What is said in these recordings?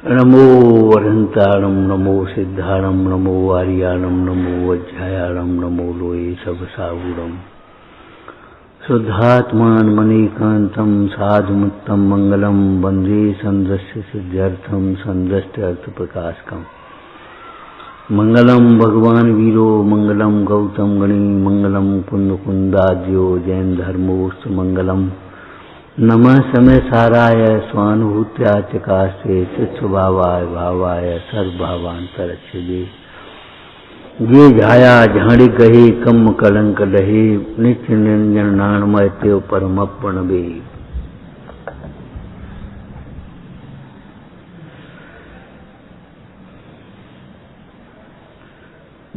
नमो अरहंताणम, नमो सिद्धाणम, नमो आर्याणम, नमो वज्रायाणम, नमो लोये सब सागुणम। शुद्धात्मान मणिकांतम साधुमुत्तम मंगलम वंदे संदस्य सिद्ध्यर्थम संदस्य अर्थ प्रकाशकम। मंगलम भगवान वीरो, मंगलम गौतम गणी, मंगलम कुंद कुंदाद्यो जैन धर्मोस्त मंगलम। नमः समय साराय स्वानुभूत्या चकास्ते चित्स्वभावाय भावाय सर्वभावांतरक्षिदे। ये झाया झाड़ी कहे कम कलंक लहे, नित्य निरंजन नानमय तेव परमप्रणवे।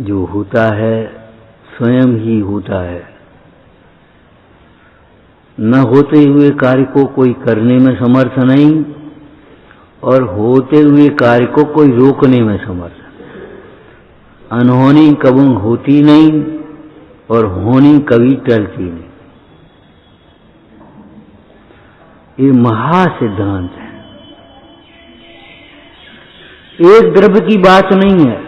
जो होता है स्वयं ही होता है, न होते हुए कार्य को कोई करने में समर्थ नहीं और होते हुए कार्य को कोई रोकने में समर्थ नहीं। अनहोनी कभी होती नहीं और होनी कभी टलती नहीं। ये महासिद्धांत है। एक द्रव्य की बात नहीं है,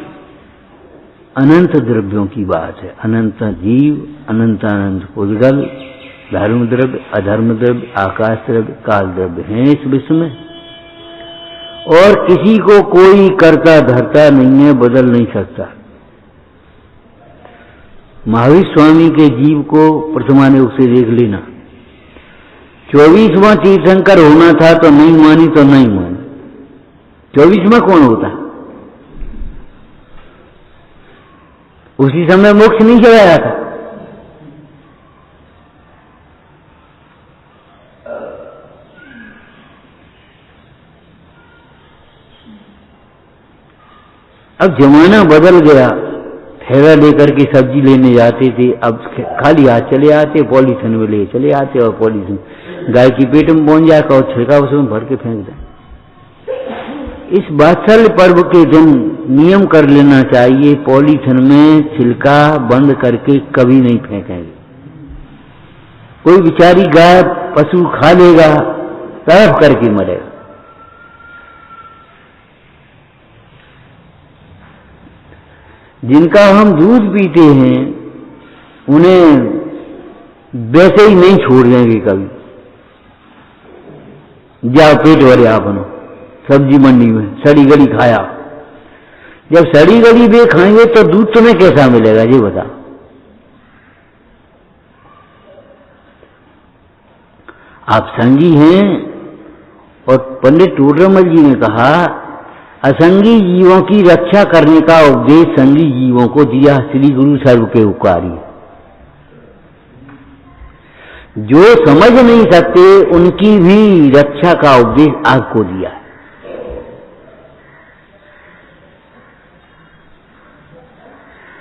अनंत द्रव्यों की बात है। अनंत जीव, अनंत अनंत उद्गल, धर्म द्रव्य, अधर्म द्रव्य, आकाश द्रव्य, काल द्रव्य हैं इस विश्व में, और किसी को कोई करता धरता नहीं है, बदल नहीं सकता। महावीर स्वामी के जीव को प्रथमानुग से देख लेना। 24वां तीर्थंकर होना था तो नहीं मानी तो नहीं मानी। 24वां कौन होता? उसी समय मोक्ष नहीं चलाया था। अब जमाना बदल गया। थैला लेकर के सब्जी लेने जाते थे, अब खाली हाथ चले आते, पॉलीथिन में ले चले आते और पॉलीथिन गाय की पेट में पहुंच जाकर और छिलका उसमें भर के फेंक दें। इस वात्सल्य पर्व के दिन नियम कर लेना चाहिए, पॉलीथिन में छिलका बंद करके कभी नहीं फेंकेंगे। कोई बेचारी गाय पशु खा लेगा, तड़प करके मरेगा। जिनका हम दूध पीते हैं उन्हें वैसे ही नहीं छोड़ देंगे कभी। जाओ पेट भरे आपनो, सब्जी मंडी में सड़ी गली खाया। जब सड़ी गली वे खाएंगे तो दूध तुम्हें कैसा मिलेगा जी बता। आप संगी हैं, और पंडित टोडरमल जी ने कहा असंगी जीवों की रक्षा करने का उपदेश संगी जीवों को दिया श्री गुरु सर्व के उपकारी। जो समझ नहीं सकते उनकी भी रक्षा का उपदेश आपको दिया।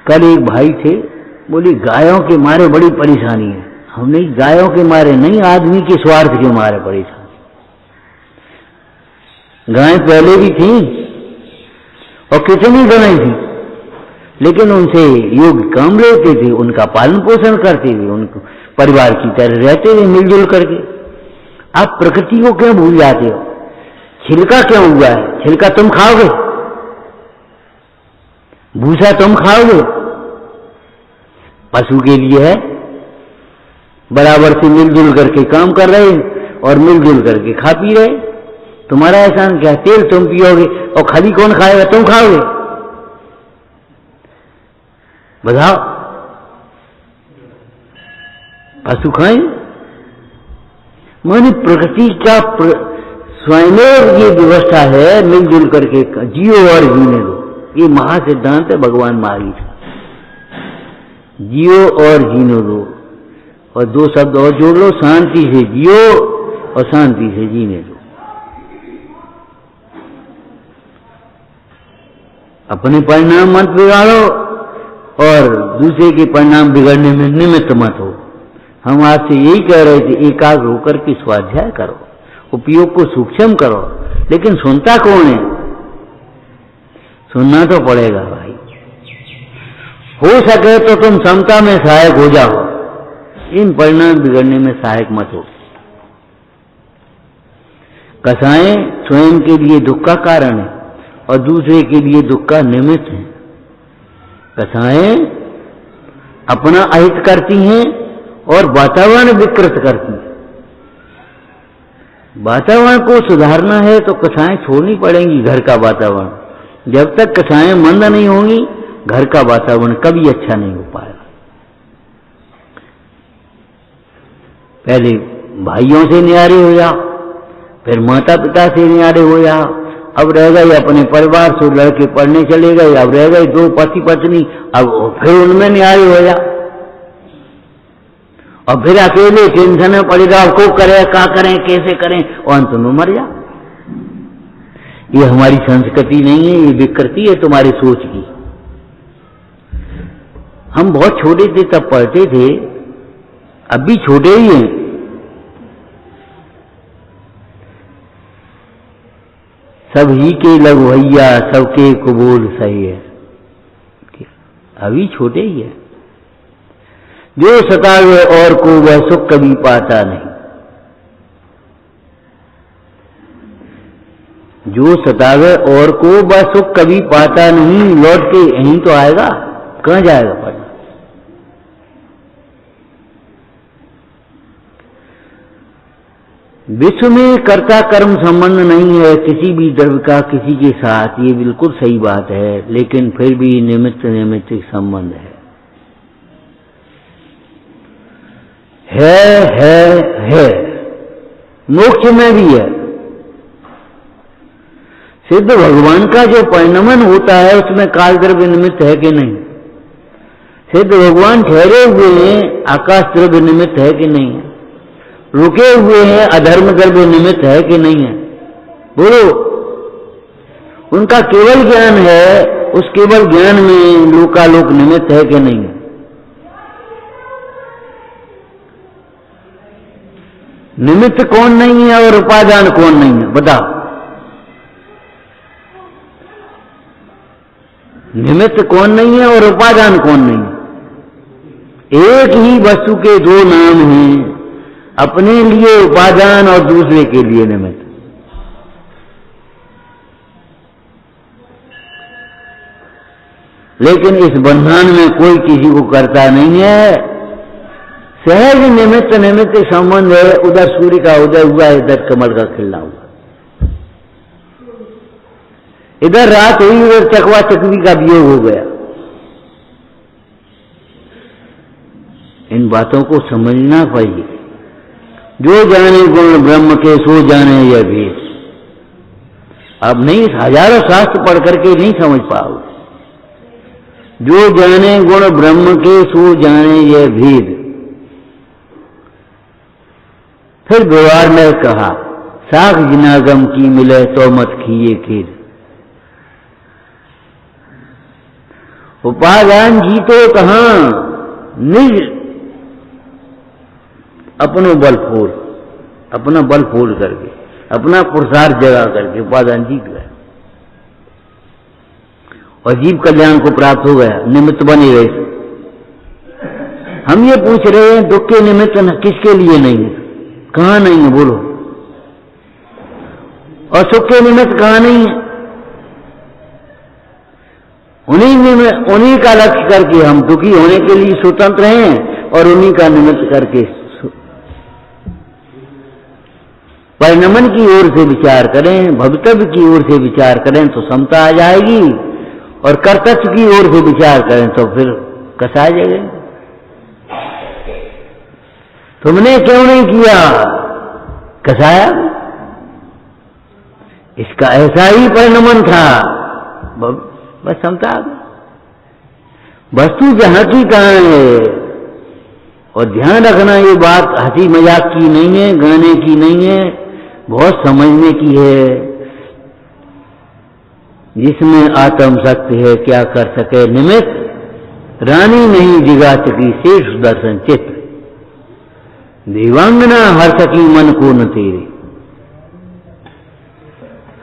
कल एक भाई थे, बोले गायों के मारे बड़ी परेशानी है। हमने गायों के मारे नहीं, आदमी के स्वार्थ के मारे परेशानी। गाय पहले भी थी और कितनी गायें थी, लेकिन उनसे योग्य काम लेते थे, उनका पालन पोषण करते थे, उनको परिवार की तरह रहते थे मिलजुल करके। आप प्रकृति को क्यों भूल जाते हो? छिलका क्यों हुआ है? छिलका तुम खाओगे, भूसा तुम खाओगे, पशु के लिए है। बराबर से मिलजुल करके काम कर रहे और मिलजुल करके खा पी रहे। तुम्हारा एहसान क्या? तेल तुम पियोगे और खली कौन खाएगा? तुम खाओगे। बताओ, पशु खाएं? माने प्रकृति का स्वयं ये व्यवस्था है, मिलजुल करके जियो और जीने दो। ये महासिद्धांत है भगवान महावीर। जियो और जीने दो, और दो शब्द और जोड़ लो, शांति से जियो और शांति से जीने दो। अपने परिणाम मत बिगाड़ो और दूसरे के परिणाम बिगड़ने में निमित्त मत हो। हम आपसे यही कह रहे थे, एकाग्र होकर के स्वाध्याय करो, उपयोग को सूक्ष्म करो। लेकिन सुनता कौन है? सुनना तो पड़ेगा भाई। हो सके तो तुम समता में सहायक हो जाओ, इन परिणाम बिगड़ने में सहायक मत हो। कसाएं स्वयं के लिए दुख का कारण है और दूसरे के लिए दुख का निमित्त है। कसाएं अपना अहित करती हैं और वातावरण विकृत करती हैं। वातावरण को सुधारना है तो कसाएं छोड़नी पड़ेंगी घर का वातावरण। जब तक कसाएं मंद नहीं होंगी घर का वातावरण कभी अच्छा नहीं हो पाएगा। पहले भाइयों से न्यारे हो जाओ, फिर माता पिता से न्यारे हो जाओ, अब रह गए अपने परिवार से, लड़के पढ़ने चले गए, अब रह गए दो पति पत्नी, अब फिर उनमें न्यारे हो जाओ और फिर अकेले टेंशन में पड़ जाओ, को करें क्या करें कैसे करें और अंत में मर जाओ। ये हमारी संस्कृति नहीं है, ये विकृति है तुम्हारी सोच की। हम बहुत छोटे थे तब पढ़ते थे, अब भी छोटे ही हैं। सब ही के लघु भैया सबके कबूल सही है, अभी छोटे ही है। जो सतावे और को वह सुख कभी पाता नहीं। जो सतावे और को वह सुख कभी पाता नहीं, लौट के यहीं तो आएगा, कहां जाएगा पढ़ना। विश्व में कर्ता कर्म संबंध नहीं है किसी भी द्रव्य का किसी के साथ, ये बिल्कुल सही बात है, लेकिन फिर भी निमित्त नैमित्तिक संबंध है। मोक्ष में भी है। सिद्ध भगवान का जो परिणमन होता है उसमें काल द्रव्य निमित्त है कि नहीं? सिद्ध भगवान ठहरे हुए हैं, आकाश द्रव्य निमित्त है कि नहीं है? रुके हुए हैं, अधर्म द्रव्य निमित्त है कि नहीं है? बोलो। उनका केवल ज्ञान है, उस केवल ज्ञान में लोकालोक निमित्त है कि नहीं है? निमित्त कौन नहीं है और उपादान कौन नहीं है, बताओ। निमित्त कौन नहीं है और उपादान कौन नहीं है? एक ही वस्तु के दो नाम हैं, अपने लिए उपादान और दूसरे के लिए निमित्त। लेकिन इस बंधन में कोई किसी को करता नहीं है। सहज निमित्त निमित्त संबंध है। उधर सूर्य का उदय हुआ, इधर कमल का खिलना हुआ, इधर रात हुई, उधर चकवा चकवी का वियोग हो गया। इन बातों को समझना चाहिए। जो जाने गुण ब्रह्म के सो जाने यह भेद। अब नहीं, हजारों शास्त्र पढ़ करके नहीं समझ पाओ। जो जाने गुण ब्रह्म के सो जाने यह भेद। फिर व्यवहार ने कहा, साख जिनागम की मिले तो मत खिए खेद। उपादान जीतो कहां, निज अपनो बल फोड़, अपना बल फोड़ करके, अपना पुरुषार्थ जगा करके उपादान जीत गया और जीव कल्याण को प्राप्त हो गया, निमित्त बने रहे। हम ये पूछ रहे हैं दुख के निमित्त किसके लिए नहीं है? कहां नहीं है बोलो? और सुख के निमित्त कहां नहीं है? उन्हीं का लक्ष्य करके हम दुखी होने के लिए स्वतंत्र हैं और उन्हीं का निमित्त करके परिणमन की ओर से विचार करें, भवितव्य की ओर से विचार करें तो समता आ जाएगी, और कर्तव्य की ओर से विचार करें तो फिर कसा जाएगा। तुमने क्यों नहीं किया? कसाया। इसका ऐसा ही परिणमन था, बस समता आ गई। वस्तु जहां की कहां है। और ध्यान रखना, ये बात हंसी मजाक की नहीं है, गाने की नहीं है, बहुत समझने की है। जिसमें आत्म शक्ति है क्या कर सके निमित्त। रानी नहीं जिगा सकी शेष सुदर्शन चित्त। देवांगना हर सकी मन को न तेरे।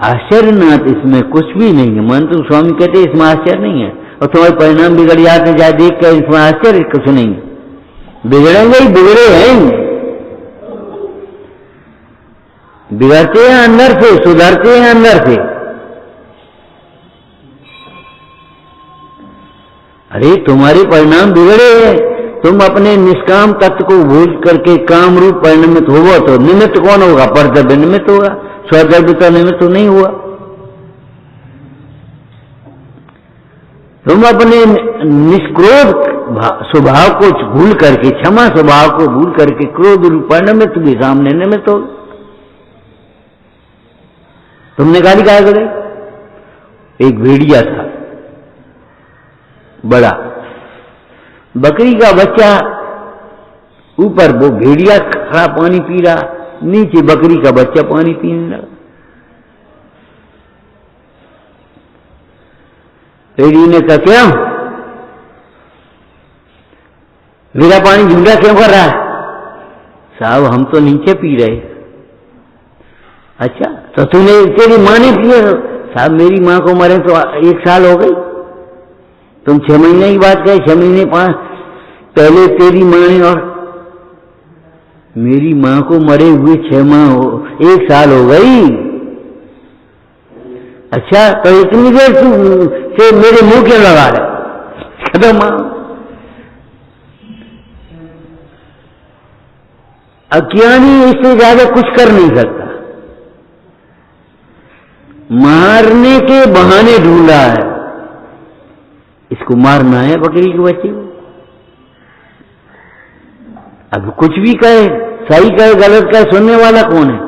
आश्चर्यनाथ इसमें कुछ भी नहीं है। मन तो स्वामी कहते इसमें आश्चर्य नहीं है, और तुम्हारे परिणाम बिगड़ जाते जाए देख कर, इसमें आश्चर्य कुछ नहीं है। बिगड़ेंगे ही, बिगड़े हैं। बिगड़ते हैं अंदर से, सुधरते हैं अंदर से। अरे तुम्हारे परिणाम बिगड़े हैं, तुम अपने निष्काम तत्व को भूल करके काम रूप परिणमित होगा तो निमित्त कौन होगा? परद्रव्य निमित्त होगा, स्वद्रव्य तो निमित्त नहीं हुआ। तुम अपने निष्क्रोध स्वभाव को भूल करके, क्षमा स्वभाव को भूल करके क्रोध रूप परिणमित भी सामने निमित्त हो। तुमने गाली क्या करे? एक भेड़िया था बड़ा, बकरी का बच्चा ऊपर, वो भेड़िया खड़ा पानी पी रहा, नीचे बकरी का बच्चा पानी पीने लगा। भेड़ी ने कहा क्या मेरा पानी झूठा क्यों कर रहा है? साहब हम तो नीचे पी रहे। अच्छा तो तूने, तेरी माँ ने पिए? साहब मेरी माँ को मरे तो 1 साल हो गई। तुम 6 महीने की बात कहे, 6 महीने 5 पहले तेरी माँ ने, और मेरी माँ को मरे हुए 6 माह हो, 1 साल हो गई। अच्छा तो इतनी देर तू से मेरे मुंह क्यों लगा रहे? खत्म। माँ अज्ञानी इससे ज्यादा कुछ कर नहीं सकता, मारने के बहाने ढूंढ रहा है। इसको मारना है बकरी के बच्चे को। अब कुछ भी कहे, सही कहे गलत कहे, सुनने वाला कौन है?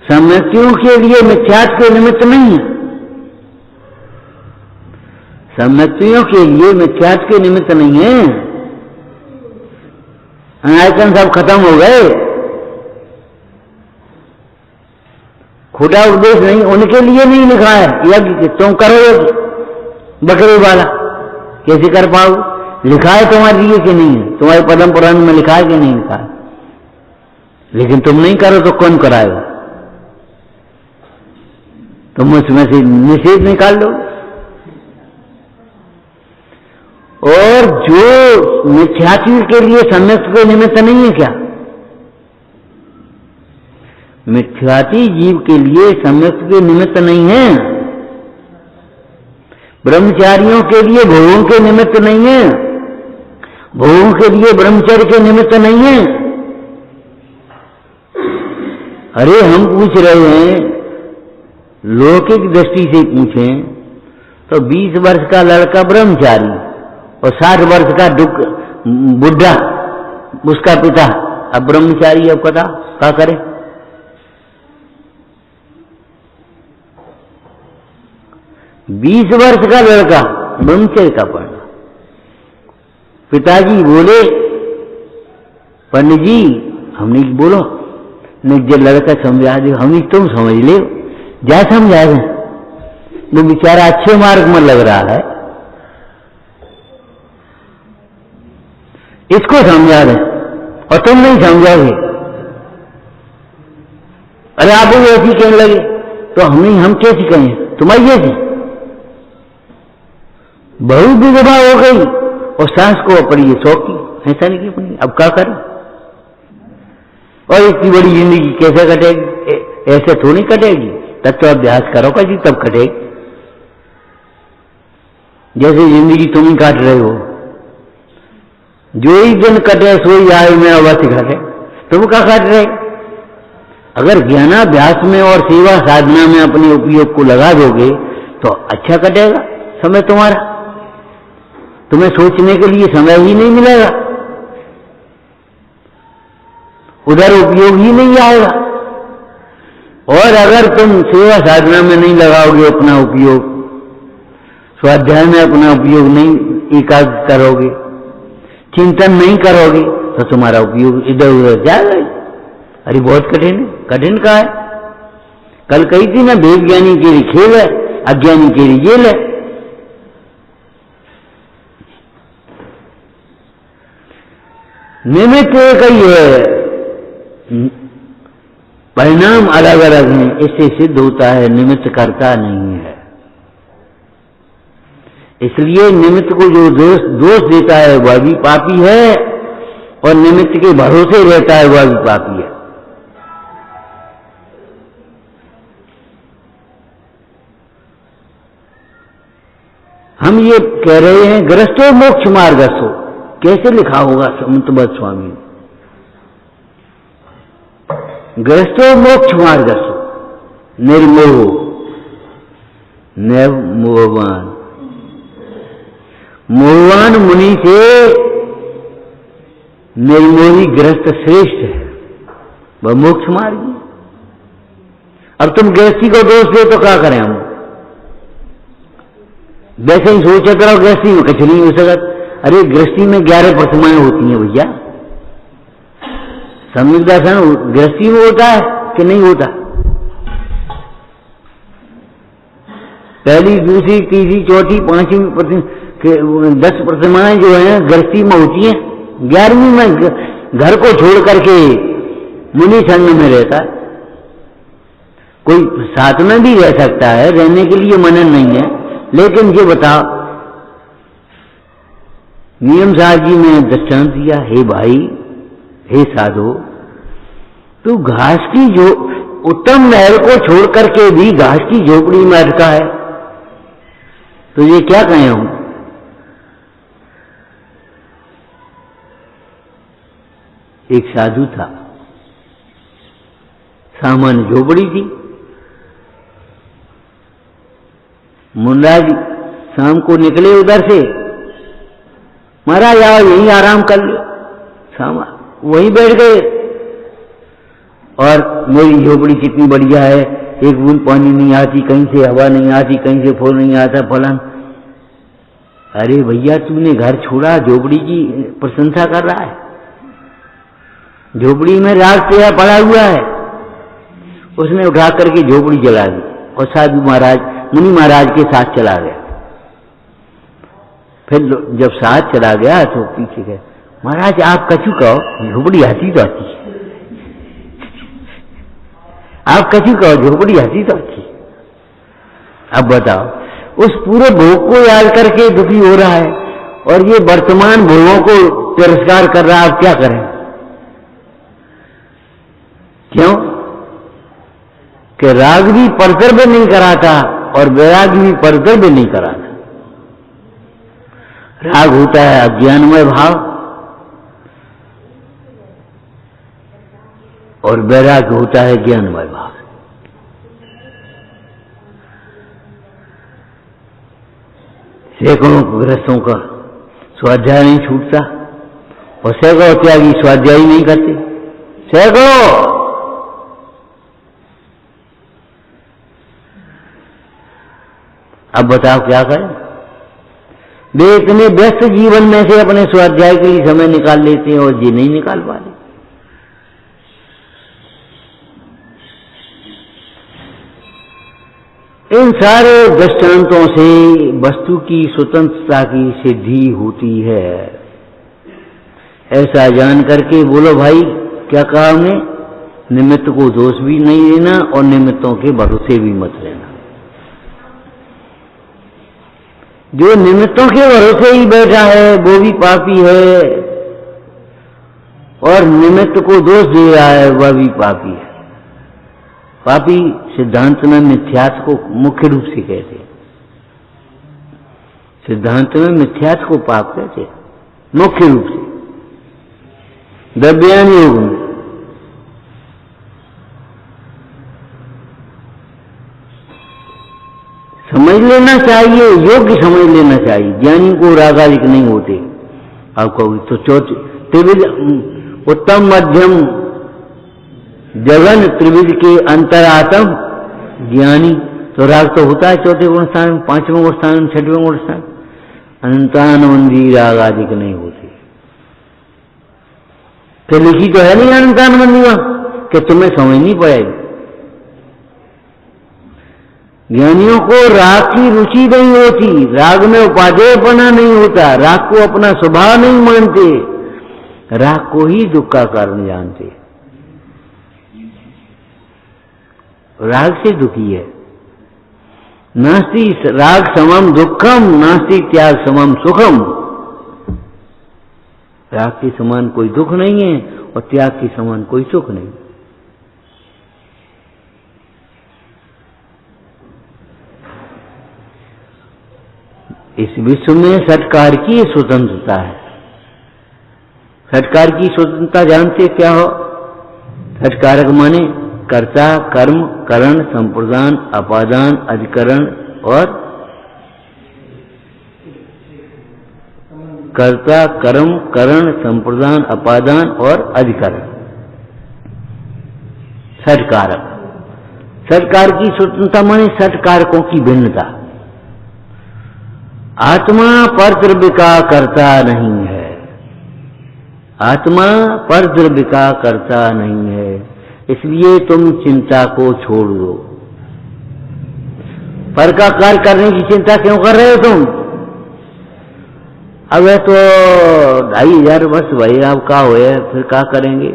सम्यक्तियों के लिए मिथ्यात्व के निमित्त नहीं है, सम्यक्तियों के लिए मिथ्यात्व के निमित्त नहीं है। आयतन सब खत्म हो गए, खोटा उपदेश नहीं, उनके लिए नहीं लिखा है यज्ञ तुम करो यज्ञ बकरी वाला, कैसे कर पाओ? लिखा है तुम्हारे लिए कि नहीं है? तुम्हारे पद्म पुराण में लिखा है कि नहीं लिखा है? लेकिन तुम नहीं करो तो कौन कराएगा? तुम उसमें से निषेध निकाल लो। और जो मिथ्यात्व के लिए सम्यक के निमित्त नहीं है क्या? मिथ्याती जीव के लिए सम्यक के निमित्त नहीं है, ब्रह्मचारियों के लिए भोगों के निमित्त नहीं है, भोगों के लिए ब्रह्मचर्य के निमित्त नहीं है। अरे हम पूछ रहे हैं, लौकिक दृष्टि से पूछें तो 20 वर्ष का लड़का ब्रह्मचारी और 60 वर्ष का बुढ़ा उसका पिता, अब ब्रह्मचारी, अब कथा क्या करे? बीस वर्ष का लड़का ब्रह्मचर्य का पढ़ना। पिताजी बोले, पंडित जी हमने बोलो जो लड़का समझा दे, हम तुम समझ ले, जा समझा दे, वो बेचारा अच्छे मार्ग में लग रहा है, इसको समझा दे और तुम नहीं समझाओगे। अरे आप भी ऐसी कहने लगे तो हम कैसी कहें? तुम्हारी जैसी बहु विधवा हो गई और सास को अपनी शौक की, ऐसा नहीं कि अपनी, अब क्या करें? और इतनी बड़ी जिंदगी कैसे कटेगी? ऐसे थोड़ी कटेगी, तब तो अभ्यास करोगा जी तब कटेगी। जैसे जिंदगी तुम ही काट रहे हो, जो ही दिन कटे सोई आयु में अवश्य घटे, तुम क्या काट रहे? अगर ज्ञानाभ्यास में और सेवा साधना में अपने उपयोग को लगा दोगे तो अच्छा कटेगा समय तुम्हारा, तुम्हें सोचने के लिए समय ही नहीं मिलेगा, उधर उपयोग ही नहीं आएगा। और अगर तुम सेवा साधना में नहीं लगाओगे अपना उपयोग, स्वाध्याय में अपना उपयोग नहीं एकाग्र करोगे, चिंतन नहीं करोगे, तो तुम्हारा उपयोग इधर उधर जाएगा। अरे बहुत कठिन है, कठिन का है। कल कही थी ना, वेदज्ञानी के लिए खेल है, अज्ञानी के लिए जेल है। निमित्त एक ही है, परिणाम अलग अलग हैं, इससे सिद्ध होता है निमित्त करता नहीं है। इसलिए निमित्त को जो दोष देता है वह भी पापी है, और निमित्त के भरोसे रहता है वह भी पापी है। हम ये कह रहे हैं ग्रस्तो मोक्ष मार्गस्थो, कैसे लिखा होगा समन्तबद्ध स्वामी ने, ग्रस्तो मोक्ष मार्गस्थो निर्मोह नैव मोहवान, मोहवान मुनि से निर्मोही ग्रस्त श्रेष्ठ है, वह मोक्ष मार्गी। अब तुम गृहस्थी को दोष दे तो क्या करें हम, वैसे ही सोचा करो गृहस्थी में कुछ नहीं हो सकता। अरे गृहस्थी में 11 प्रतिमाएं होती हैं भैया, सम्यक दर्शन गृहस्थी में होता है कि नहीं होता? पहली, दूसरी, तीसरी, चौथी, पांचवी 10 प्रतिमाएं जो है गृहस्थी में होती हैं। 11वीं में घर को छोड़ करके मुनि संग में रहता है। कोई साथ में भी रह सकता है, रहने के लिए मना नहीं है, लेकिन ये बताओ, नियम साहब जी ने दृष्टांत दिया, हे भाई, हे साधु, तू घास की जो उत्तम महल को छोड़ करके भी घास की झोपड़ी में अटका है, तो ये क्या कहें हम? एक साधु था, सामान्य झोपड़ी थी। मुंडाजी शाम को निकले उधर से, महाराज आओ यहीं आराम कर लो, सामा वहीं बैठ गए। और मेरी झोपड़ी कितनी बढ़िया है, एक बूंद पानी नहीं आती, कहीं से हवा नहीं आती, कहीं से फूल नहीं आता, फलन। अरे भैया तूने घर छोड़ा, झोपड़ी की प्रशंसा कर रहा है, झोपड़ी में राग तेरा पड़ा हुआ है। उसने उठा करके झोपड़ी जला दी और साधु महाराज, मुनि महाराज के साथ चला गया। फिर जब साथ चला गया तो पीछे गए, महाराज आप कछु कहो, झोपड़ी हंसी तो आती, आप कछु कहो, झोपड़ी हंसी तो आती। अब बताओ, उस पूरे भोग को याद करके दुखी हो रहा है और ये वर्तमान भोगों को तिरस्कार कर रहा है। अब क्या करें? क्यों कि राग भी परतर भी नहीं कराता और वैराग भी परतर भी नहीं कराता। राग होता है अज्ञानमय भाव और वैराग होता है ज्ञानमय भाव। सैकड़ों गृहस्थों का स्वाध्याय नहीं छूटता और सैकड़ों त्यागी स्वाध्याय ही नहीं करते, सैकड़ों। अब बताओ क्या करें? वे इतने व्यस्त जीवन में से अपने स्वाध्याय के लिए समय निकाल लेते हैं और ये नहीं निकाल पा रहे। इन सारे दृष्टांतों से वस्तु की स्वतंत्रता की सिद्धि होती है। ऐसा जान करके बोलो भाई, क्या कहा हमने? निमित्त को दोष भी नहीं देना और निमित्तों के भरोसे भी मत रहना। जो निमित्तों के भरोसे ही बैठा है वो भी पापी है और निमित्त को दोष दे रहा है वह भी पापी है। पापी सिद्धांत में मिथ्यात्व को मुख्य रूप से कहते हैं। सिद्धांत में मिथ्यात्व को पाप कहते हैं मुख्य रूप से। द्रव्यान योग में समझ लेना चाहिए, योग्य समझ लेना चाहिए। ज्ञानी को रागालिक नहीं होते। आप कहोगे तो चौथे त्रिविध उत्तम मध्यम जगन त्रिविध के अंतरात्म ज्ञानी, तो राग तो होता है चौथे गुण स्थान में, 5वें गुण स्थान में, 6वें गुण स्थान। अनंतानबंदी राग आदि के नहीं होते। तो लिखी तो है नहीं अनंतानबंदी वहां कि तुम्हें समझ नहीं पड़ेगी। ज्ञानियों को राग की रुचि नहीं होती, राग में उपादेयपना नहीं होता, राग को अपना स्वभाव नहीं मानते, राग को ही दुख का कारण जानते। राग से दुखी है। नास्ति राग समम दुखम, नास्ति त्याग समम सुखम। त्याग के समान कोई दुख नहीं है और त्याग के समान कोई सुख नहीं। इस विश्व में षटकार की स्वतंत्रता है। षटकार की स्वतंत्रता जानते क्या हो? षटकारक माने कर्ता, कर्म, करण, संप्रदान, अपादान, अधिकरण और कर्ता, कर्म, करण, संप्रदान, अपादान और अधिकरण। षटकारक। षटकार की स्वतंत्रता माने षटकारकों की भिन्नता। आत्मा परद्रव्य का कर्ता नहीं है। आत्मा परद्रव्य का कर्ता नहीं है, इसलिए तुम चिंता को छोड़ दो। पर का कार्य करने की चिंता क्यों कर रहे हो तुम? अब है तो 2500 वर्ष भाई, अब का हुए फिर क्या करेंगे?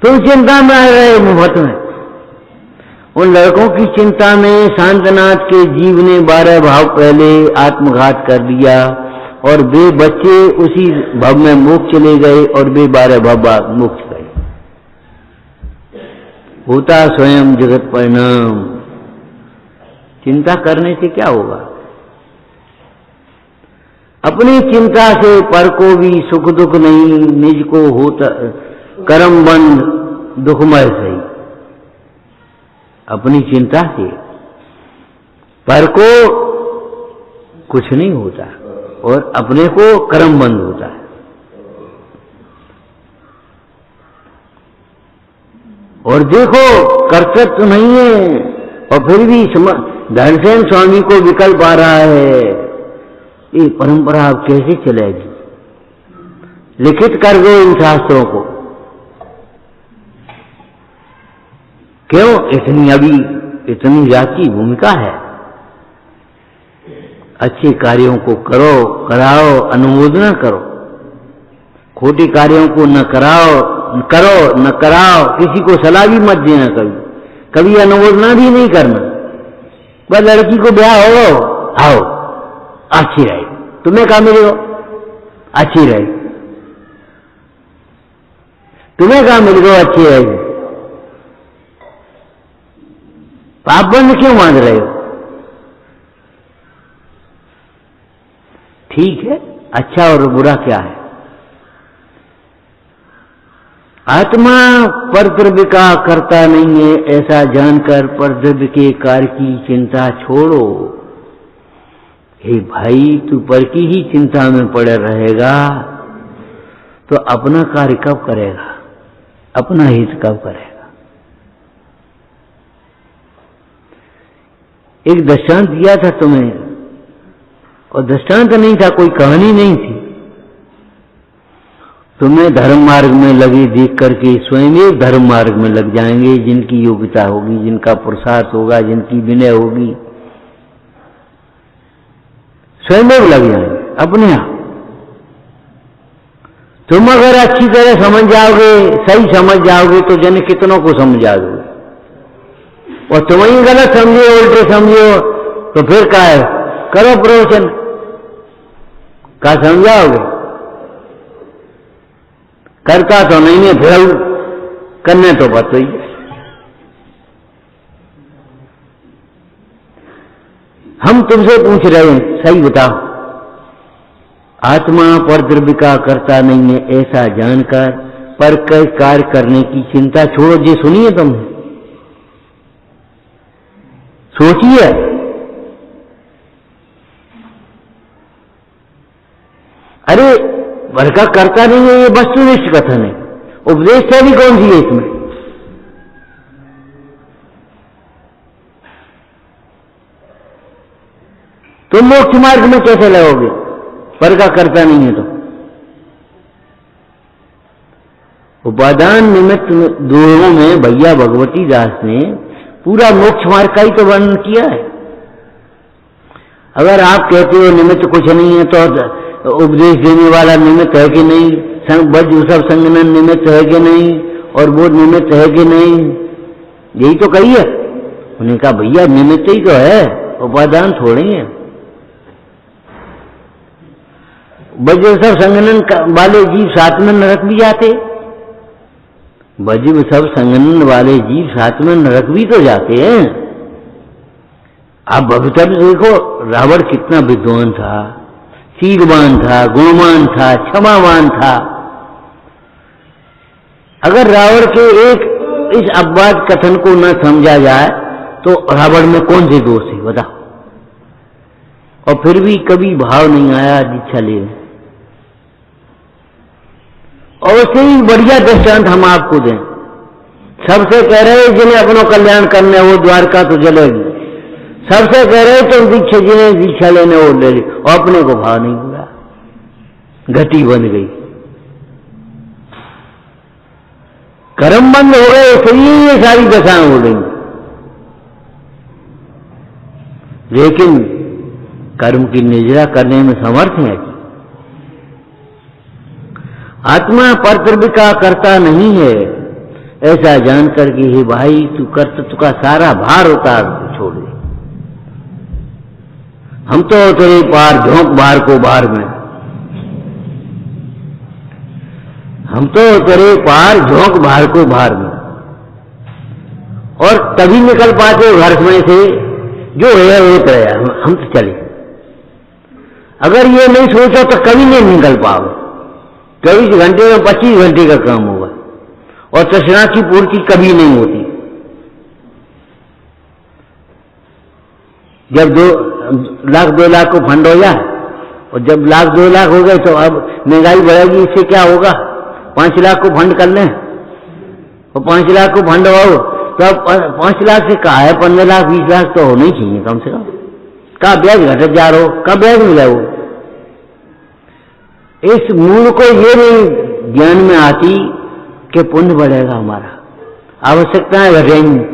तुम चिंता में आ रहे हो मुफ्त में। उन लड़कों की चिंता में शांतनाथ के जीव ने 12 भाव पहले आत्मघात कर दिया और वे बच्चे उसी भव में मोक्ष चले गए और वे 12 भव मोक्ष गए। होता स्वयं जगत परिणाम। चिंता करने से क्या होगा? अपनी चिंता से पर को भी सुख दुख नहीं, निज को होता कर्म बंद दुखमय सही। अपनी चिंता से पर को कुछ नहीं होता और अपने को कर्म बंद होता है। और देखो कर्तव्य तो नहीं है और फिर भी धनसेन स्वामी को विकल्प आ रहा है। ये परंपरा अब कैसे चलेगी? लिखित कर दो इन शास्त्रों को। क्यों इतनी जाति भूमिका है? अच्छे कार्यों को करो, कराओ, अनुमोदना करो। खोटे कार्यों को न करो न कराओ। किसी को सलाह भी मत देना, कभी अनुमोदना भी नहीं करना। बस लड़की को ब्याह हो, आओ अच्छी रहे, तुम्हें क्या मिलेगा? अच्छी रहे। तुम्हें क्या मिलेगा? अच्छी रहेगी। पाप बंद क्यों मांग रहे हो? ठीक है, अच्छा और बुरा क्या है? आत्मा परद्रव्य का करता नहीं है, ऐसा जानकर परद्रव्य के कार्य की चिंता छोड़ो। हे भाई, तू पर की ही चिंता में पड़े रहेगा तो अपना कार्य कब करेगा? अपना हित कब करेगा? एक दृष्टांत दिया था तुम्हें, और दृष्टांत नहीं था, कोई कहानी नहीं थी। तुम्हें धर्म मार्ग में लगे देख करके स्वयं एक धर्म मार्ग में लग जाएंगे। जिनकी योग्यता होगी, जिनका पुरुषार्थ होगा, जिनकी विनय होगी, स्वयं लग जाएंगे अपने आप। तुम अगर अच्छी तरह समझ जाओगे, सही समझ जाओगे तो जन कितनों को समझाओगे। और तुम ही गलत समझो, उल्टे समझो तो फिर क्या है? करो प्रवचन, क्या समझाओगे? करता तो नहीं है, फिर करने तो बात ही। हम तुमसे पूछ रहे हैं, सही बताओ। आत्मा परद्रव्य का करता नहीं है, ऐसा जानकर पर कई कार्य करने की चिंता छोड़ो। जी सुनिए, तुमने सोचिए। अरे पर का करता नहीं है, ये वस्तुनिष्ठ कथन है। उपदेश से भी कौन सी है इसमें? तुम मोक्ष मार्ग में कैसे लगोगे पर का करता नहीं है तो? उपादान निमित्त दोहों में भैया भगवती दास ने पूरा मोक्ष मार्ग का ही तो वर्णन किया है। अगर आप कहते हो निमित्त कुछ नहीं है तो उपदेश देने वाला निमित्त है कि नहीं, बज सब संगनन निमित्त है कि नहीं, और वो निमित्त है कि नहीं, यही तो कही है। उन्होंने कहा भैया निमित्त ही तो है, उपादान थोड़े ही है। वज्र सब संगनन वाले जीव साथ में नरक भी जाते, वज्र सब संगनन वाले जीव साथ में नरक भी तो जाते हैं। आप भविष्य देखो, रावण कितना विद्वान था, शीलवान था, गुणवान था, क्षमावान था। अगर रावण के एक इस अपवाद कथन को न समझा जाए तो रावण में कौन से दोष है बताओ। और फिर भी कभी भाव नहीं आया दीक्षा ले। और उससे ही बढ़िया दृष्टांत हम आपको दें। सबसे कह रहे जिन्हें अपना कल्याण करना है वो द्वारका तो जलेगी, सबसे कह रहे तुम दीक्षा जिन्हें दीक्षा लेने वो ले ली, और अपने को भाव नहीं हुआ, घटी बन गई, कर्म बंद हो गए, इसलिए ये सारी दशाएं हो गई। लेकिन कर्म की निजरा करने में समर्थ है कि आत्मा परद्रव्य का करता नहीं है, ऐसा जानकर कि हे भाई तू कर्तृत्व का सारा भार उतार छोड़ दे। हम तो तेरे पार झोंक बाहर को बाहर में, हम तो तेरे पार झोंक बाहर को बाहर में, और तभी निकल पाते घर में से जो है वो तरह हम तो चले। अगर ये नहीं सोचो तो कभी नहीं निकल पाओ। 24 घंटे में 25 घंटे का काम होगा, और तृष्णा की पूर्ति कभी नहीं होती। जब 2 लाख 2 लाख को फंड हो जाए, और जब लाख 2 लाख हो गए तो अब महंगाई बढ़ेगी, इससे क्या होगा, 5 लाख को फंड कर लें, और 5 लाख को फंड हो तो अब 5 लाख से कहा है 15 लाख 20 लाख तो होना ही चाहिए कम से कम। का ब्याज घटत जा रहा हो, का ब्याज मिला वो। इस मूल को ये नहीं ज्ञान में आती कि पुण्य बढ़ेगा हमारा, आवश्यकताएं घटेंगी।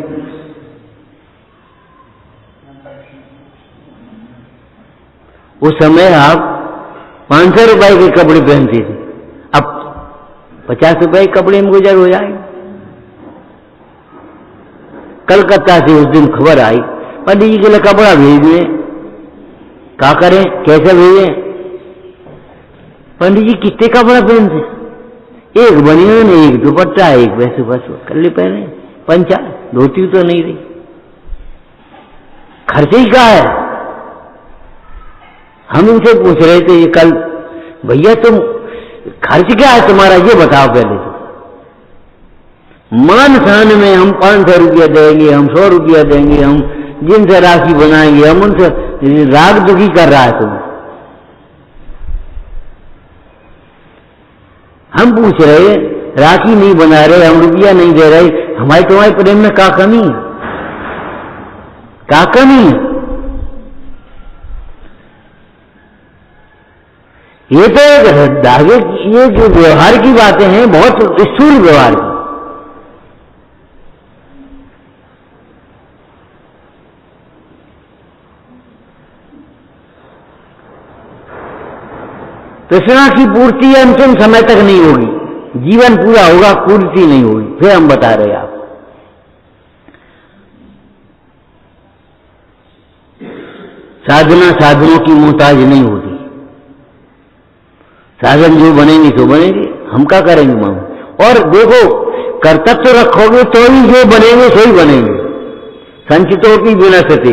उस समय आप 500 रुपए के कपड़े पहनते थे, अब 50 रुपए के कपड़े में गुजर हो जाएंगे। कलकत्ता से उस दिन खबर आई पंडित जी के लिए कपड़ा भेज दिए, क्या करें कैसे भेजें। पंडित जी कितने कपड़ा पहनते, एक बनियान एक दुपट्टा एक वैसे बस कल्ले पहने, पंचा धोती तो नहीं रही, खर्चे ही क्या है। हम इनसे पूछ रहे थे ये कल, भैया तुम खर्च क्या है तुम्हारा ये बताओ पहले तो। मान शान में हम 500 रुपया देंगे, हम 100 रुपया देंगे, हम जिनसे राशि बनाएंगे, हम उनसे राग दुखी कर रहा है तुम। हम पूछ रहे राखी नहीं बना रहे, हम रुपया नहीं दे रहे, हमारी तुम्हारे प्रेम में क्या कमी है, क्या कमी है। ये तो एक धागे, ये जो व्यवहार की बातें हैं बहुत स्थूल व्यवहार की। तृष्णा की पूर्ति अंतिम समय तक नहीं होगी, जीवन पूरा होगा पूर्ति नहीं होगी। फिर हम बता रहे आप साधना साधनों की मोहताज नहीं होती, साधन जो बनेंगे तो बनेंगे, हम क्या करेंगे माम। और देखो कर्तव्य रखोगे तो ही जो बनेंगे सो ही बनेंगे, संचितों की बिना सते।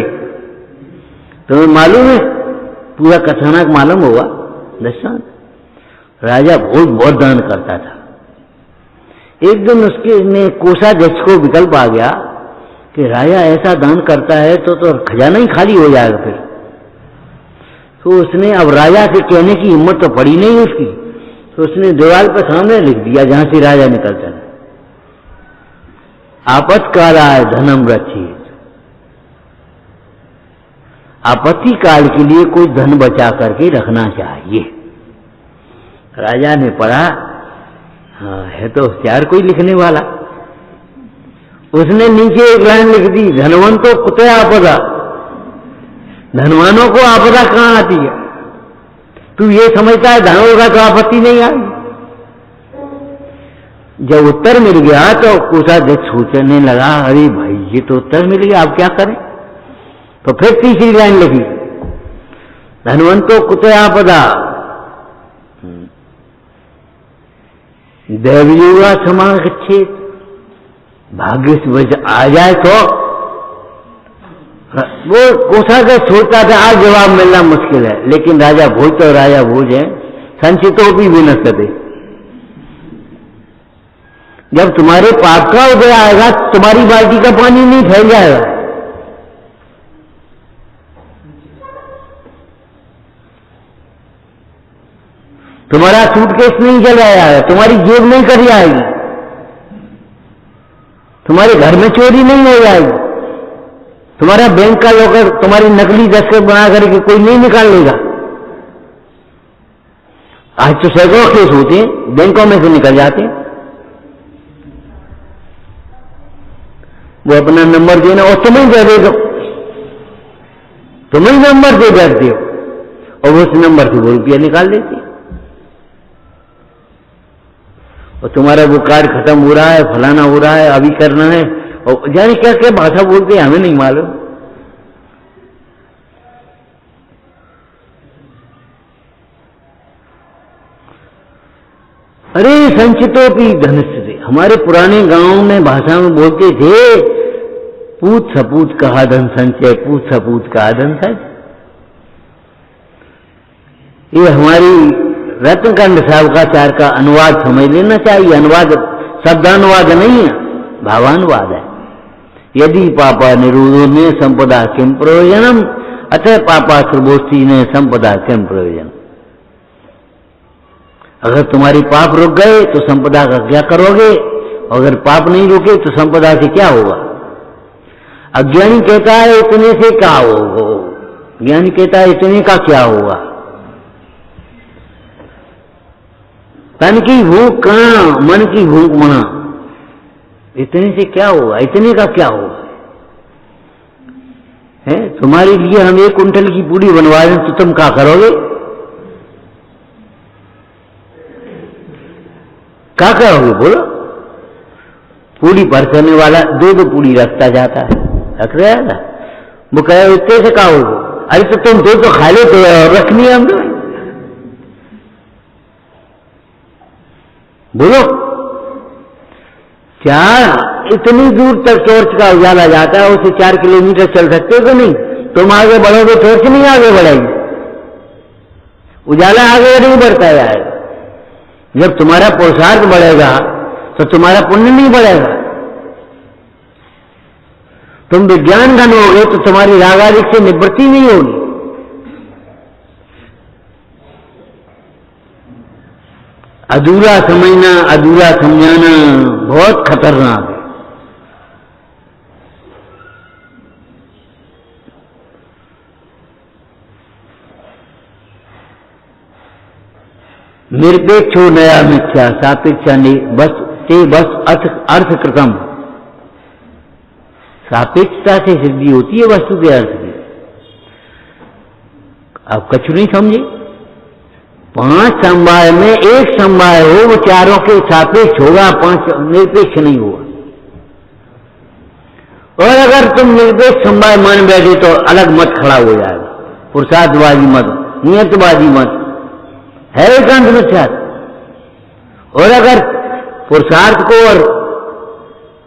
तुम्हें मालूम है पूरा कथानक मालूम होगा। दर्शन राजा भोज बहुत दान करता था। एक दिन उसके ने कोषाध्यक्ष को विकल्प आ गया कि राजा ऐसा दान करता है तो खजाना ही खाली हो जाएगा फिर। तो उसने अब राजा से कहने की हिम्मत तो पड़ी नहीं उसकी, तो उसने दीवार पर सामने लिख दिया जहां से राजा निकलता है, आपत्कालाय धनम रक्षित। आपत्ति काल के लिए कोई धन बचा करके रखना चाहिए। राजा ने पढ़ा, हाँ है तो होशियार कोई लिखने वाला। उसने नीचे एक लाइन लिख दी, धनवंतो कुते आपदा, धनवानों को आपदा कहां आती है। तू ये समझता है धन होगा तो आपत्ति नहीं आई। जब उत्तर मिल गया तो कोषाध्यक्ष सोचने लगा, अरे भाई ये तो उत्तर मिल गया, अब क्या करें। तो फिर तीसरी लाइन लिखी, धनवंतो कुते आपदा, दैवयोगा समागच्छेत, भाग्य से वजह आ जाए तो वो कोषाध्यक्ष सोचता था आज जवाब मिलना मुश्किल है, लेकिन राजा भोज तो राजा भोज है, संचितो भी विनश्यते। जब तुम्हारे पाप का उदय आएगा तुम्हारी बाल्टी का पानी नहीं फैल जाएगा, तुम्हारा सूटकेस नहीं जल जाएगा, तुम्हारी जेब नहीं कर जाएगी, तुम्हारे घर में चोरी नहीं हो जाएगी, तुम्हारा बैंक का लॉकर तुम्हारी नकली दस्तखत बना करके कोई नहीं निकाल लेगा। आज तो सैकड़ों केस होते हैं, बैंकों में से निकल जाते हैं। वो अपना नंबर देना और तुम्हें दे देगा, तुम्हें नंबर दे बैठते हो और वो उस नंबर से वो रुपया निकाल देते हैं। और तुम्हारा वो कार्ड खत्म हो रहा है, फलाना हो रहा है, अभी करना है, और जाने क्या क्या भाषा बोलते हैं हमें नहीं मालूम। अरे संचितोपि धनस्य, हमारे पुराने गांवों में भाषा में बोलते थे पूत सपूत कहा धन संचय, पूत सपूत कहा धन संचय। ये हमारी रत्नकांड साहबकाचार्य का अनुवाद समझ लेना चाहिए। अनुवाद शब्दानुवाद नहीं है, भावानुवाद है। यदि पापा निरोधो ने संपदा किम प्रयोजनम, अतः पापा सर्वोस्ती ने संपदा किम प्रयोजन। अगर तुम्हारी पाप रुक गए तो संपदा का क्या करोगे, अगर पाप नहीं रुके तो संपदा से क्या होगा। अज्ञानी कहता है इतने से क्या होगा, ज्ञानी कहता है इतने का क्या होगा। तन की भूख कहाँ, मन की भूख वहां, इतने से क्या होगा, इतने का क्या होगा। है तुम्हारे लिए हम 1 कुंटल की पूरी बनवा दें तो तुम क्या करोगे, क्या करोगे बोलो। पूरी परसने वाला 2 पूरी रखता जाता है, रख रहा है ना, वो कहे इतने से क्या होगा। अरे तो तुम 2 तो खा लो तो रखनी है हमने, बोलो। क्या इतनी दूर तक टॉर्च का उजाला जाता है, उसे 4 किलोमीटर चल सकते हो कि नहीं। तुम आगे बढ़ोगे टॉर्च नहीं आगे बढ़ेगी, उजाला आगे नहीं बढ़ता जाएगा। जब तुम्हारा पुरुषार्थ बढ़ेगा तो तुम्हारा पुण्य नहीं बढ़ेगा। तुम विज्ञान घन होगे तो तुम्हारी रागादिक से निवृत्ति नहीं होगी। अधूरा समझना, अधूरा समझाना बहुत खतरनाक है। निरपेक्षो नया मिथ्या सापेक्षा बस ते बस अर्थ कृतम। सापेक्षता से सिद्धि होती है वस्तु के अर्थ की। आप कछु नहीं समझे। 5 समवाय में 1 समवाय हो वो चारों के सापेक्ष होगा, 5 निरपेक्ष नहीं होगा। और अगर तुम निरपेक्ष समवाय मान बैठे तो अलग मत खड़ा हो जाएगा, पुरुषार्थवादी मत, नियतवादी मत, है एकांत मिथ्यात्व। और अगर पुरुषार्थ को और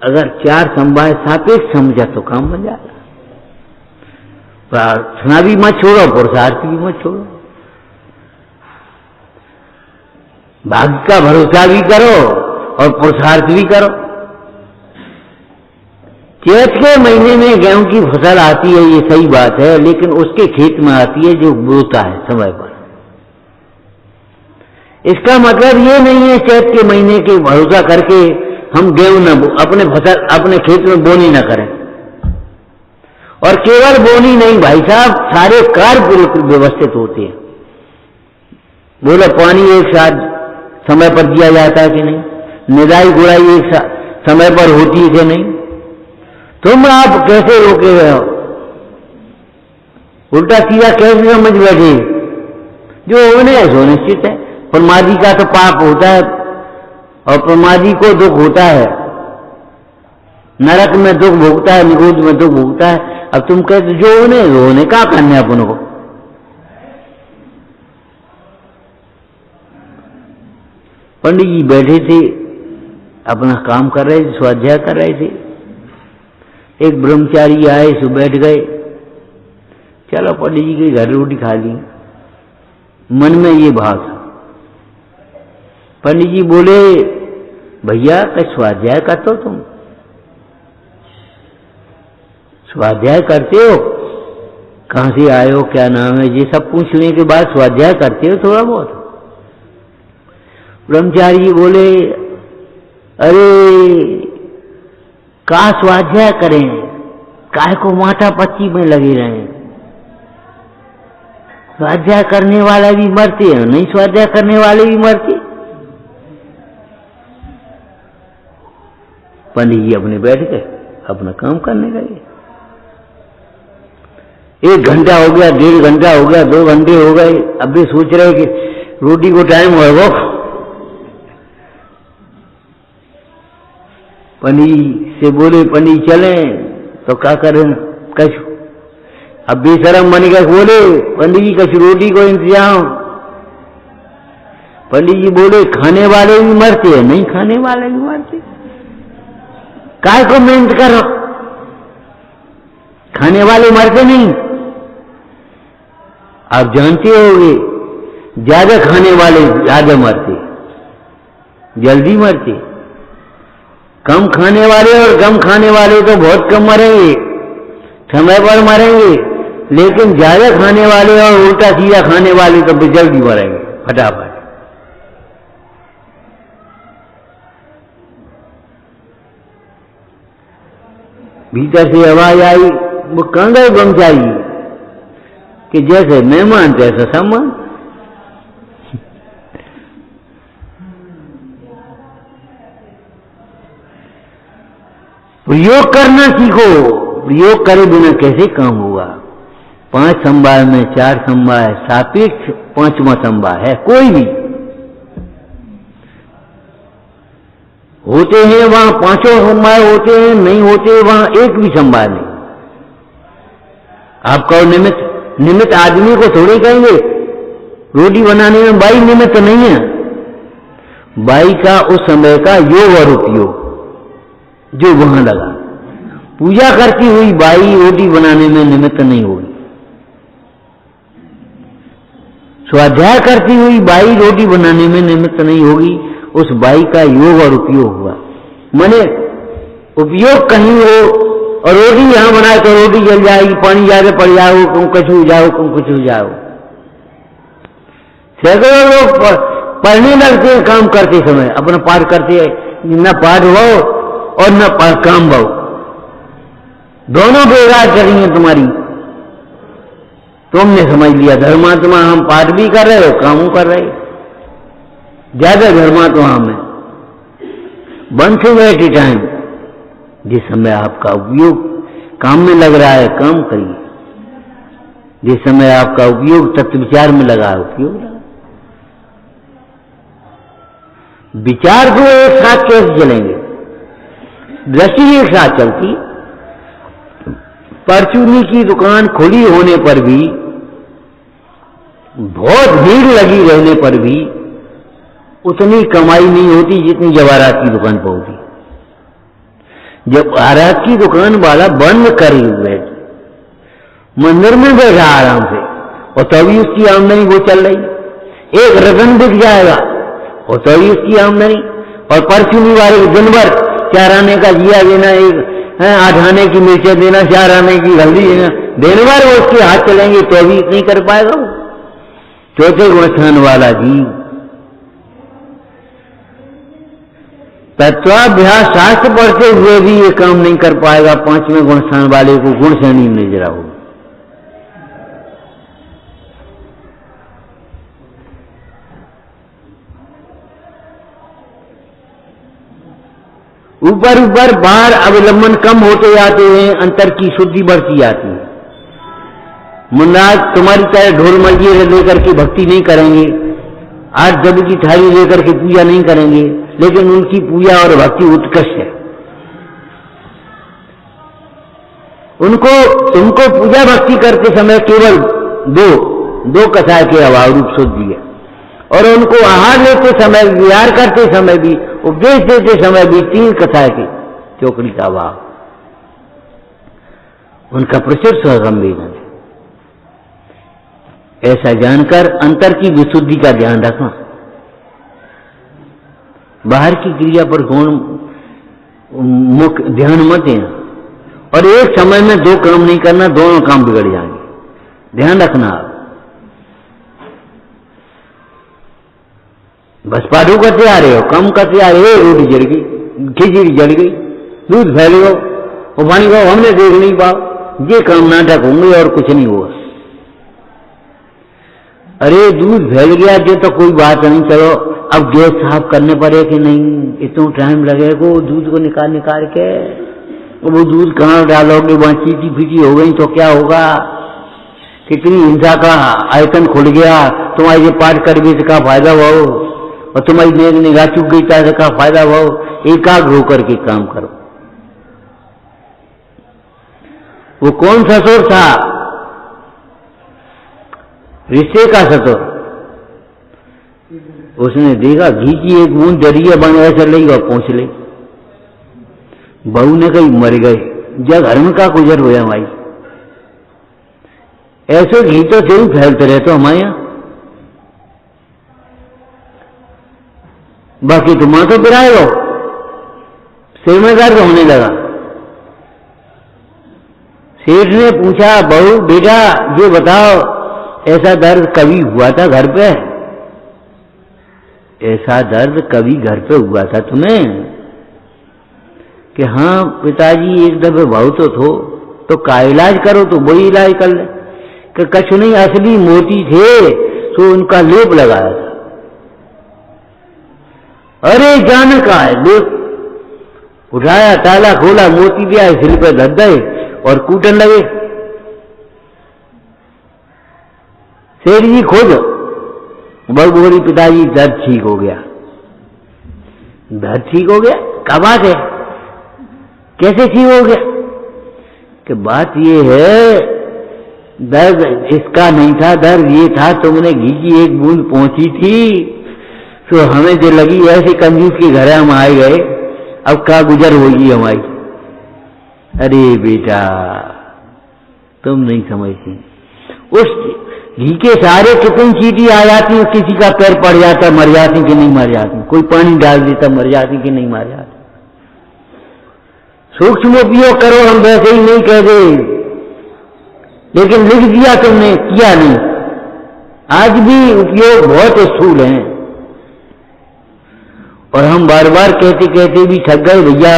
अगर 4 समवाय सापेक्ष समझा तो काम बन जाएगा। प्रार्थना भी मत छोड़ो, पुरुषार्थ भी मत छोड़ो, भाग्य का भरोसा भी करो और पुरुषार्थ भी करो। चैत के महीने में गेहूं की फसल आती है, ये सही बात है, लेकिन उसके खेत में आती है जो बोता है समय पर। इसका मतलब ये नहीं है चैत के महीने के भरोसा करके हम गेहूं न अपने फसल अपने खेत में बोनी न करें। और केवल बोनी नहीं भाई साहब, सारे कार्य व्यवस्थित होते हैं। बोलो पानी एक साथ समय पर दिया जाता है कि नहीं, निदाई गुड़ाई एक साथ समय पर होती है कि नहीं। तुम आप कैसे रोके गए हो, उल्टा सीधा कैसे समझ बैठे। जो होने है सो निश्चित है। प्रमादी का तो पाप होता है और प्रमादी को दुख होता है, नरक में दुख भोगता है, निगोद में दुख भोगता है। अब तुम कहते जो होने क्या करने अपन को। पंडित जी बैठे थे, अपना काम कर रहे थे, स्वाध्याय कर रहे थे। एक ब्रह्मचारी आए, सो बैठ गए। चलो पंडित जी के घर रोटी खा ली। मन में ये भाव था। पंडित जी बोले, भैया क्या स्वाध्याय करते हो तुम? स्वाध्याय करते हो? कहां से आए हो, क्या नाम है, ये सब पूछने के बाद स्वाध्याय करते हो थोड़ा बहुत? ब्रह्मचारी जी बोले, अरे का स्वाध्याय करें, काहे को माथा पच्ची में लगे रहे। स्वाध्याय करने वाला भी मरते हैं, नहीं स्वाध्याय करने वाले भी मरते। पंडित जी अपने बैठ गए, अपना काम करने लगे। 1 घंटा हो गया, 1.5 घंटा हो गया, 2 घंटे हो गए। अब भी सोच रहे कि रोटी को टाइम होगा। पंडित से बोले, पंडित चले तो क्या करें, कछु। अब बेशरम बन गए, बोले पंडित जी कछु रोटी को इंतजाम। पंडित जी बोले, खाने वाले भी मरते हैं, नहीं खाने वाले भी मरते, काय को मेहनत करो, खाने वाले मरते नहीं। आप जानते होंगे, ज्यादा खाने वाले ज्यादा मरते, जल्दी मरते। कम खाने वाले और कम खाने वाले तो बहुत कम मरेंगे, समय पर मरेंगे, लेकिन ज्यादा खाने वाले और उल्टा सीधा खाने वाले तो जल्दी मरेंगे, फटाफट। भीतर से आवाज आई, वो कहां गए ब्रह्मचारी, कि जैसे मेहमान तैसा सम्मान। योग करना सीखो, योग करे बिना कैसे काम होगा। 5 संभार में 4 संभार है, सापेक्ष 5वां संभार है। कोई भी होते हैं वहां 5 संभार होते हैं, नहीं होते वहां एक भी संभार नहीं। आपका निमित्त आदमी को थोड़ी कहेंगे। रोटी बनाने में बाई निमित्त नहीं है, बाई का उस समय का योग और उपयोग जो वहां लगा। पूजा करती हुई बाई रोटी बनाने में निमित्त नहीं होगी, स्वाध्याय करती हुई बाई रोटी बनाने में निमित्त नहीं होगी। उस बाई का योग और उपयोग हुआ, माने उपयोग कहीं हो और रोटी यहां बनाए तो रोटी जल जाएगी, पानी ज्यादा पड़ जाओ, तुम कुछ हो जाओ, तुम कुछ हो जाओ। सैकड़ों लोग पढ़ने लगते हैं काम करते समय, अपना पाठ करते हैं, न पाठ हो और न काम भाव, दोनों बेकार करेंगे तुम्हारी। तुमने समझ लिया धर्मात्मा हम पाठ भी कर रहे हो, काम कर रहे, ज्यादा धर्मात्मा हमें। वंस एट ए टाइम, जिस समय आपका उपयोग काम में लग रहा है काम करिए, जिस समय आपका उपयोग तत्व विचार में लगा है उपयोग लगा। विचार तो एक साथ कैसे चलेंगे, दृष्टि एक साथ चलती। परचूनी की दुकान खुली होने पर भी, बहुत भीड़ लगी रहने पर भी उतनी कमाई नहीं होती जितनी जवाहरात की दुकान पर होती। जब जवाहरात की दुकान वाला बंद कर बैठ मंदिर में बैठा आराम से, और तभी उसकी आमदनी वो चल रही। एक रतन बिक जाएगा और तभी उसकी आमदनी। और परचूनी वाले दिन भर 4 आने का जिया देना, 8 आने की मिर्चें देना, 4 आने की हल्दी देना, दिन भर वो उसके हाथ चलेंगे तो भी नहीं कर पाएगा वो। चौथे गुणस्थान वाला जीव तत्वाभ्यास शास्त्र पढ़ते हुए भी ये काम नहीं कर पाएगा। 5वें गुणस्थान वाले को गुण श्रेणी में जरा हो। ऊपर ऊपर बाहर अवलंबन कम होते जाते हैं, अंतर की शुद्धि बढ़ती जाती है। मुन्नाज तुम्हारी तरह ढोल मंजीरे लेकर के भक्ति नहीं करेंगे, 8 जब की थाली लेकर के पूजा नहीं करेंगे, लेकिन उनकी पूजा और भक्ति उत्कृष्ट है। तुमको पूजा भक्ति करते समय केवल दो कसाय के अभाव रूप शुद्धि है। और उनको आहार लेते समय, विहार करते समय भी, उपदेश देते समय भी 3 कथा की चौकड़ी का भाव। उनका प्रचुर स्वसंवेदन है। ऐसा जानकर अंतर की विशुद्धि का ध्यान रखना, बाहर की क्रिया पर गौण मुख्य ध्यान मत देना, और एक समय में 2 काम नहीं करना, दोनों काम बिगड़ जाएंगे। ध्यान रखना। आप बस पाठू करते आ रहे हो, कम करते आ रहे हो, रोटी जल गई, खिचड़ी जल गई, दूध फैल गो, वो पानी को हमने देख नहीं पाओ, ये काम नाटक होंगे और कुछ नहीं होगा। अरे दूध फैल गया जो तो कोई बात नहीं, चलो अब गैस साफ करने पड़े कि नहीं, इतना टाइम लगेगा दूध को निकाल के, वो दूध कहाँ डालोगे, वहां चीटी फीटी हो गई तो क्या होगा, कितनी हिंसा का आयतन खुल गया, तुम्हारी ये पाठ कर भी का फायदा हो, और तुम्हारी निगाह चुक गई का फायदा हो। एकाग्र होकर के काम करो। वो कौन ससुर था? रिश्ते का ससुर। उसने देखा घी की एक बूंद दरिया बन ऐसा ले और पहुंच ले। बहू ने कही मर गए, जब घर में का गुजर हुआ भाई, ऐसे घी तो क्यों फैलते रहते हमारे यहां, बाकी तुम तो पिराए हो। सिर में दर्द होने लगा। सेठ ने पूछा, बहू बेटा ये बताओ, ऐसा दर्द कभी हुआ था घर पे? ऐसा दर्द कभी घर पे हुआ था तुम्हें? कि हाँ पिताजी एक दफे बहुत तो का इलाज करो, तो वही इलाज कर ले। कि कछु नहीं, असली मोती थे तो उनका लेप लगाया था। अरे जान का है लेप, उठाया, ताला खोला, मोती दिया, सिर पे धर गए और कूटन लगे। सेठ जी खोजो। बहू बोली पिताजी दर्द ठीक हो गया। दर्द ठीक हो गया? क्या बात है, कैसे ठीक हो गया? कि बात ये है, दर्द इसका नहीं था, दर्द ये था तुमने घी की एक बूंद पहुंची थी तो हमें जो लगी ऐसे कंजूस के घर हम आए गए, अब क्या गुजर होगी हमारी। अरे बेटा तुम नहीं समझती, उस घी के सारे कितनी चीटी आ जाती है, किसी का पैर पड़ जाता मर जाती कि नहीं मर जाती, कोई पानी डाल देता मर जाती कि नहीं मर जाती। सूक्ष्म उपयोग करो, हम वैसे ही नहीं कह दे, लेकिन लिख दिया तुमने, किया नहीं। आज भी उपयोग बहुत स्थूल हैं और हम बार बार कहते कहते भी थक गए। भैया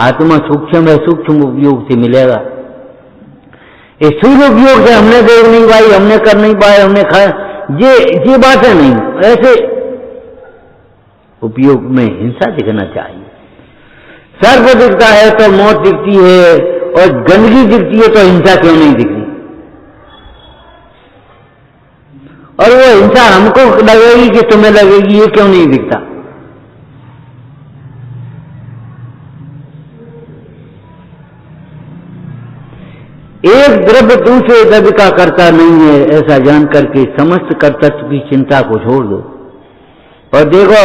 आत्मा सूक्ष्म है, सूक्ष्म उपयोग से मिलेगा। स्थूल उपयोग से हमने देख नहीं पाई, हमने कर नहीं पाए, हमने खाया, ये बातें नहीं। ऐसे उपयोग में हिंसा दिखना चाहिए। सर्प दिखता है तो मौत दिखती है, और गंदगी दिखती है तो हिंसा क्यों नहीं दिखती? और वो हिंसा हमको लगेगी कि तुम्हें लगेगी, ये क्यों नहीं दिखता? एक द्रव्य दूसरे द्रव्य का कर्ता नहीं है, ऐसा जान करके समस्त कर्तृत्व की चिंता को छोड़ दो और देखो,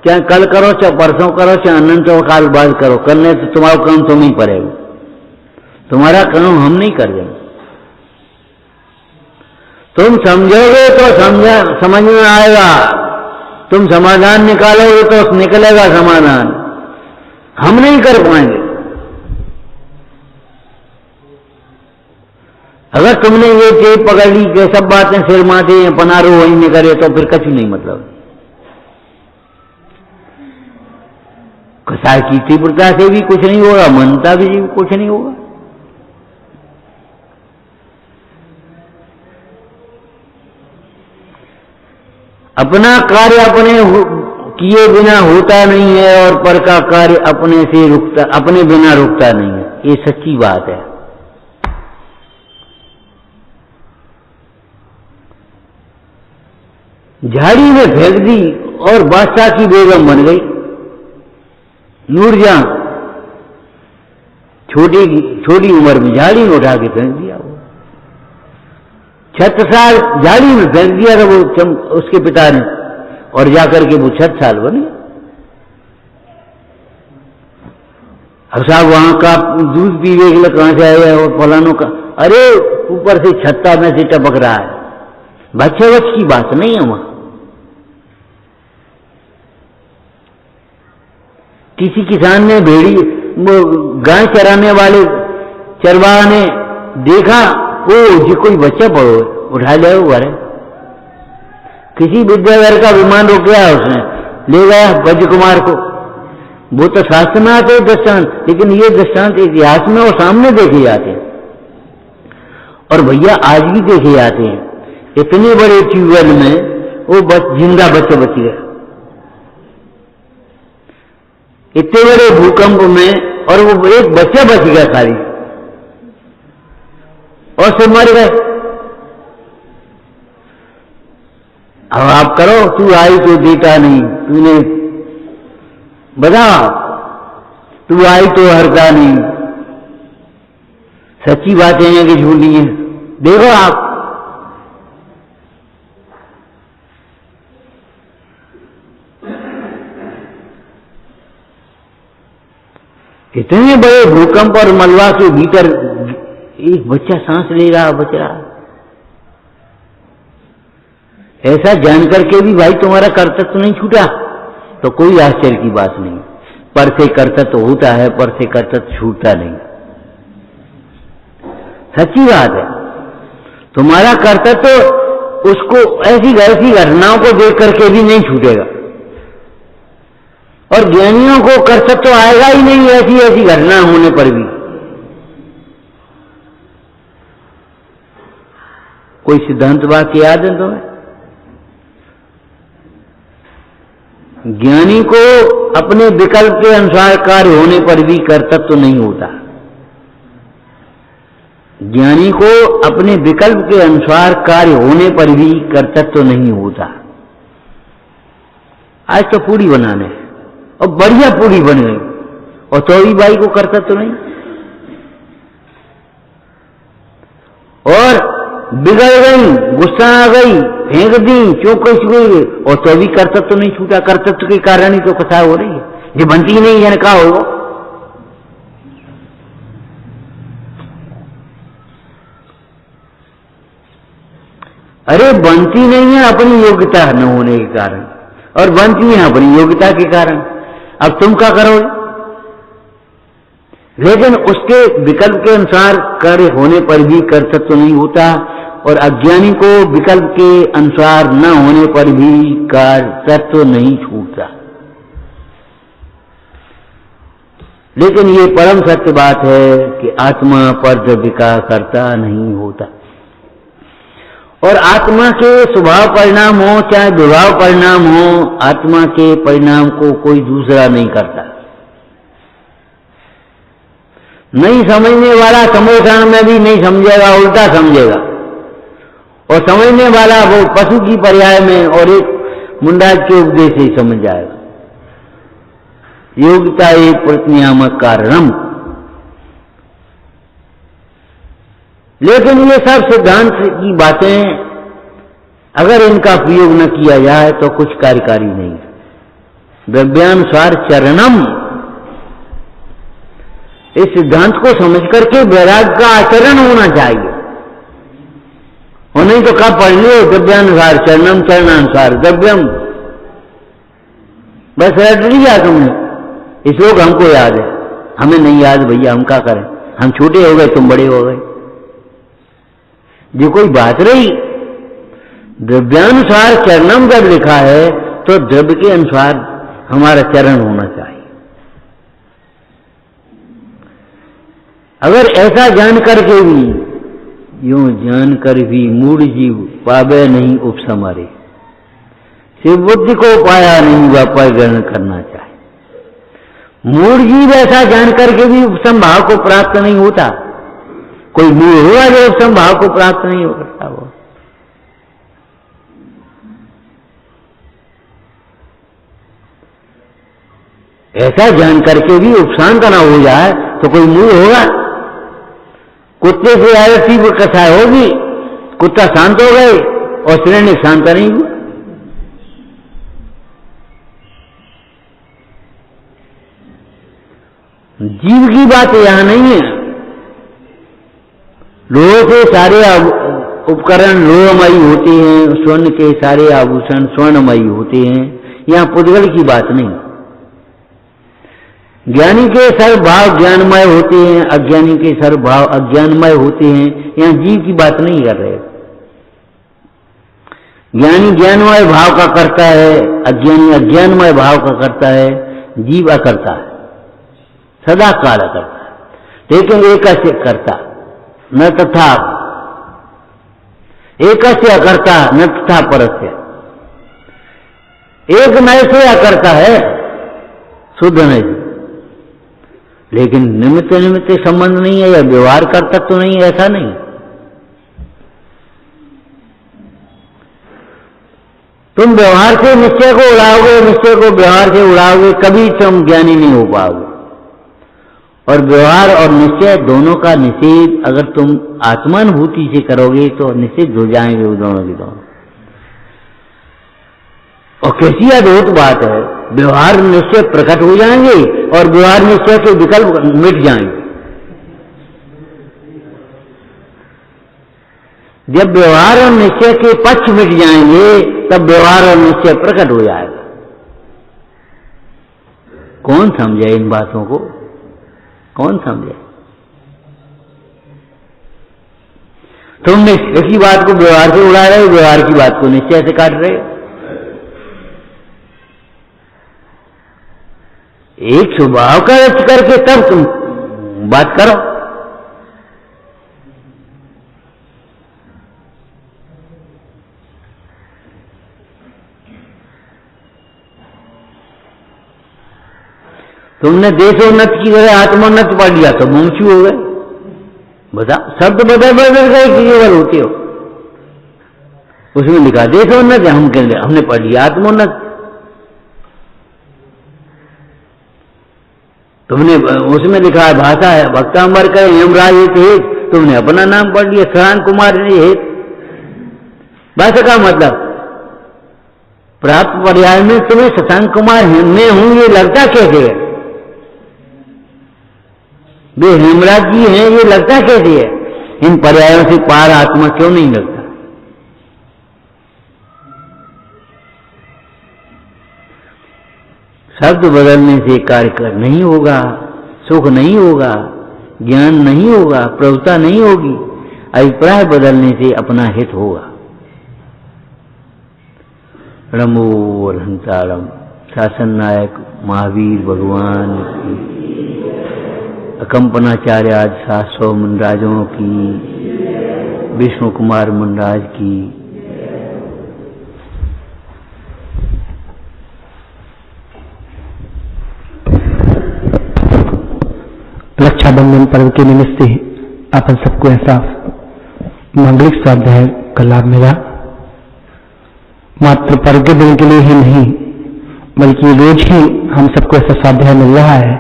चाहे कल करो, चाहे परसों करो, चाहे अनंत काल बाद करो, करने तो तुम्हारा काम तुम ही पड़ेगा, तुम्हारा काम हम नहीं कर देंगे। तुम समझोगे तो समझ में आएगा, तुम समाधान निकालोगे तो निकलेगा समाधान, हम नहीं कर पाएंगे। अगर तुमने ये टेप पकड़ ली कि सब बातें सिर माथे पनारो वही नहीं करे, तो फिर कछु नहीं मतलब। कसाय की तीव्रता से भी कुछ नहीं होगा, मनता भी कुछ नहीं होगा। अपना कार्य अपने किए बिना होता नहीं है और पर का कार्य अपने बिना रुकता नहीं है, ये सच्ची बात है। झाड़ी में फेंक दी और बादशाह की बेगम बन गई। नूरजहां छोटी उम्र में झाड़ी में उठा के फेंक दिया। वो छत्रसाल झाड़ी में फेंक दिया था वो उसके पिता ने, और जाकर के वो छत्रसाल बने। अब साहब वहां का दूध पीवे के लिए कहां से आया और फलानों का, अरे ऊपर से छत्ता में से टपक रहा है। बच्चे बच की बात नहीं है वहां। किसी किसान ने भेड़ी गाय चराने वाले चरवाहा ने देखा, ओ जी कोई बच्चा पड़ो उठा ले घर। किसी विद्याधर का विमान रोक गया, उसने ले गया ब्रज कुमार को। वो तो शास्त्र में आते दृष्टांत, लेकिन ये दृष्टांत इतिहास में और सामने देखे जाते हैं, और भैया आज भी देखे जाते हैं। इतने बड़े ट्यूबवेल में वो जिंदा बच्चे बच गए, इतने बड़े भूकंप में, और वो एक बच्चा बच गया खाली, और सब मर गए। अब आप करो, तू आई तो देता नहीं, तूने बता, तू आई तो हरता नहीं। सच्ची बातें हैं कि झूठी हैं, देखो आप। इतने बड़े भूकंप और मलबा के भीतर एक बच्चा सांस ले रहा, बच रहा। ऐसा जानकर के भी भाई तुम्हारा कर्तव्य नहीं छूटा, तो कोई आश्चर्य की बात नहीं। पर से कर्तव्य होता है, पर से कर्तव्य छूटता नहीं। सच्ची बात है, तुम्हारा कर्तव्य तो उसको ऐसी घटनाओं को देख करके भी नहीं छूटेगा, और ज्ञानियों को कर्तव्य तो आएगा ही नहीं ऐसी घटना होने पर भी। कोई सिद्धांत वाक्य याद है तुम्हें? ज्ञानी को अपने विकल्प के अनुसार कार्य होने पर भी कर्तव्य तो नहीं होता। ज्ञानी को अपने विकल्प के अनुसार कार्य होने पर भी कर्तव्य तो नहीं होता। आज तो पूरी बनाने है, और बढ़िया पूरी बन गई, और चौबी बाई को कर्तव्य तो नहीं, और बिगड़ गई, गुस्सा आ गई, फेंक दी, चौंक गई, और तो भी कर्तव्य तो नहीं छूटा। कर्तव्य के कारण ही तो कथा हो रही है, ये बनती ही नहीं है, क्या होगा? अरे बनती नहीं है अपनी योग्यता न होने के कारण, और बनती है अपनी योग्यता के कारण। अब तुम क्या करोगे? लेकिन उसके विकल्प के अनुसार कार्य होने पर भी कर्तव्य तो नहीं होता, और अज्ञानी को विकल्प के अनुसार न होने पर भी कर्तव्य नहीं छूटता। लेकिन ये परम सत्य बात है कि आत्मा पर द्रव्य का कर्ता नहीं होता, और आत्मा के स्वभाव परिणाम हो चाहे विभाव परिणाम हो, आत्मा के परिणाम को कोई दूसरा नहीं करता। नहीं समझने वाला समोषण में भी नहीं समझेगा, उल्टा समझेगा, और समझने वाला वो पशु की पर्याय में और एक मुंडाज के उपदेश से समझ जाएगा। योग्यता एक प्रतिनियामक कारणम। लेकिन ये सब सिद्धांत की बातें अगर इनका प्रयोग न किया जाए तो कुछ कार्यकारी नहीं। द्रव्यानुसार चरणम, इस सिद्धांत को समझ करके वैराग्य का आचरण होना चाहिए, और नहीं तो कब पढ़ लियो द्रव्यानुसार चरणम, चरणानुसार द्रव्यम, बस रट लिया तुमने। इस लोग हमको याद है, हमें नहीं याद भैया, हम क्या करें, हम छोटे हो गए तुम बड़े हो गए। जो कोई बात रही, द्रव्यानुसार चरणम जब लिखा है तो द्रव्य के अनुसार हमारा चरण होना चाहिए। अगर ऐसा जान करके भी, यूं जान कर भी मूढ़ जीव पावे नहीं उपसमारे, शिव बुद्धि को पाया नहीं वह परिग्रहण करना चाहिए। मूढ़ जीव ऐसा जान करके भी उपसम भाव को प्राप्त नहीं होता। कोई मूढ़ हुआ जो उपसम भाव को प्राप्त नहीं हो सकता। वो ऐसा जान करके भी उपशांत ना हो जाए तो कोई मूढ़ होगा। कुत्ते से आयसी वो कथा होगी, कुत्ता शांत हो गए और शरीर शांत नहीं हुआ। जीव की बात यहां नहीं है। लोहे से सारे उपकरण लोहमयी होते हैं, स्वर्ण के सारे आभूषण स्वर्णमयी होते हैं। यहां पुद्गल की बात नहीं। ज्ञानी के सर्व भाव ज्ञानमय होते हैं, अज्ञानी के सर्व भाव अज्ञानमय होते हैं। यहां जीव की बात नहीं कर रहे। ज्ञानी ज्ञानमय भाव का करता है, अज्ञानी अज्ञानमय भाव का करता है, जीव अकर्ता है, सदा काल करता है। लेकिन एकस्य करता न तथा, एकस्य अकर्ता न तथा परस्य। एक नए से अकर्ता है, शुद्ध नहीं, लेकिन निमित्त निमित्त संबंध नहीं है या व्यवहार करता तो नहीं, ऐसा नहीं। तुम व्यवहार से निश्चय को उड़ाओगे, निश्चय को व्यवहार से उड़ाओगे, कभी तुम ज्ञानी नहीं हो पाओगे। और व्यवहार और निश्चय दोनों का निषेध अगर तुम आत्मानुभूति से करोगे तो निषेध हो जाएंगे वो दोनों के दोनों। और कैसी अद्भुत बात है, व्यवहार निश्चय प्रकट हो जाएंगे और व्यवहार निश्चय के विकल्प मिट जाएंगे। जब व्यवहार और निश्चय के पक्ष मिट जाएंगे तब व्यवहार और निश्चय प्रकट हो जाएगा। कौन समझे इन बातों को? कौन समझे? तुम निश्चय की बात को व्यवहार से उड़ा रहे हो, व्यवहार की बात को निश्चय से काट रहे हो। एक स्वभाव का रच करके तब तुम बात करो। तुमने देशोन्नत की जगह आत्मोन्नत पढ़ लिया तो मुंचू हो गए। बता, शब्द बदल बदल गए कि केवल होते हो। उसमें लिखा देशोन्नत, हमने पढ़ लिया आत्मोन्नत। तुमने उसमें लिखा है भाषा है भक्तांबर का हेमराज हेत, तुमने अपना नाम पढ़ लिया शशांक कुमार हेत। भाषा का मतलब प्राप्त पर्याय में तुम्हें शशांक कुमार में हूं ये लगता कैसे है? वे हेमराज जी हैं ये लगता कैसे है? इन पर्यायों से पार आत्मा क्यों नहीं लगता? शब्द बदलने से कार्य नहीं होगा, सुख नहीं होगा, ज्ञान नहीं होगा, प्रभुता नहीं होगी। अभिप्राय बदलने से अपना हित होगा। रमो हंतारम शासन नायक महावीर भगवान की, अकंपनाचार्य आज 700 मुंडराजों की, विष्णु कुमार मुंडराज की। रक्षाबंधन पर्व के निमित्त से अपन सबको ऐसा मांगलिक स्वाध्याय का लाभ मिला। मात्र पर्व के दिन के लिए ही नहीं बल्कि रोज ही हम सबको ऐसा स्वाध्याय मिल रहा है।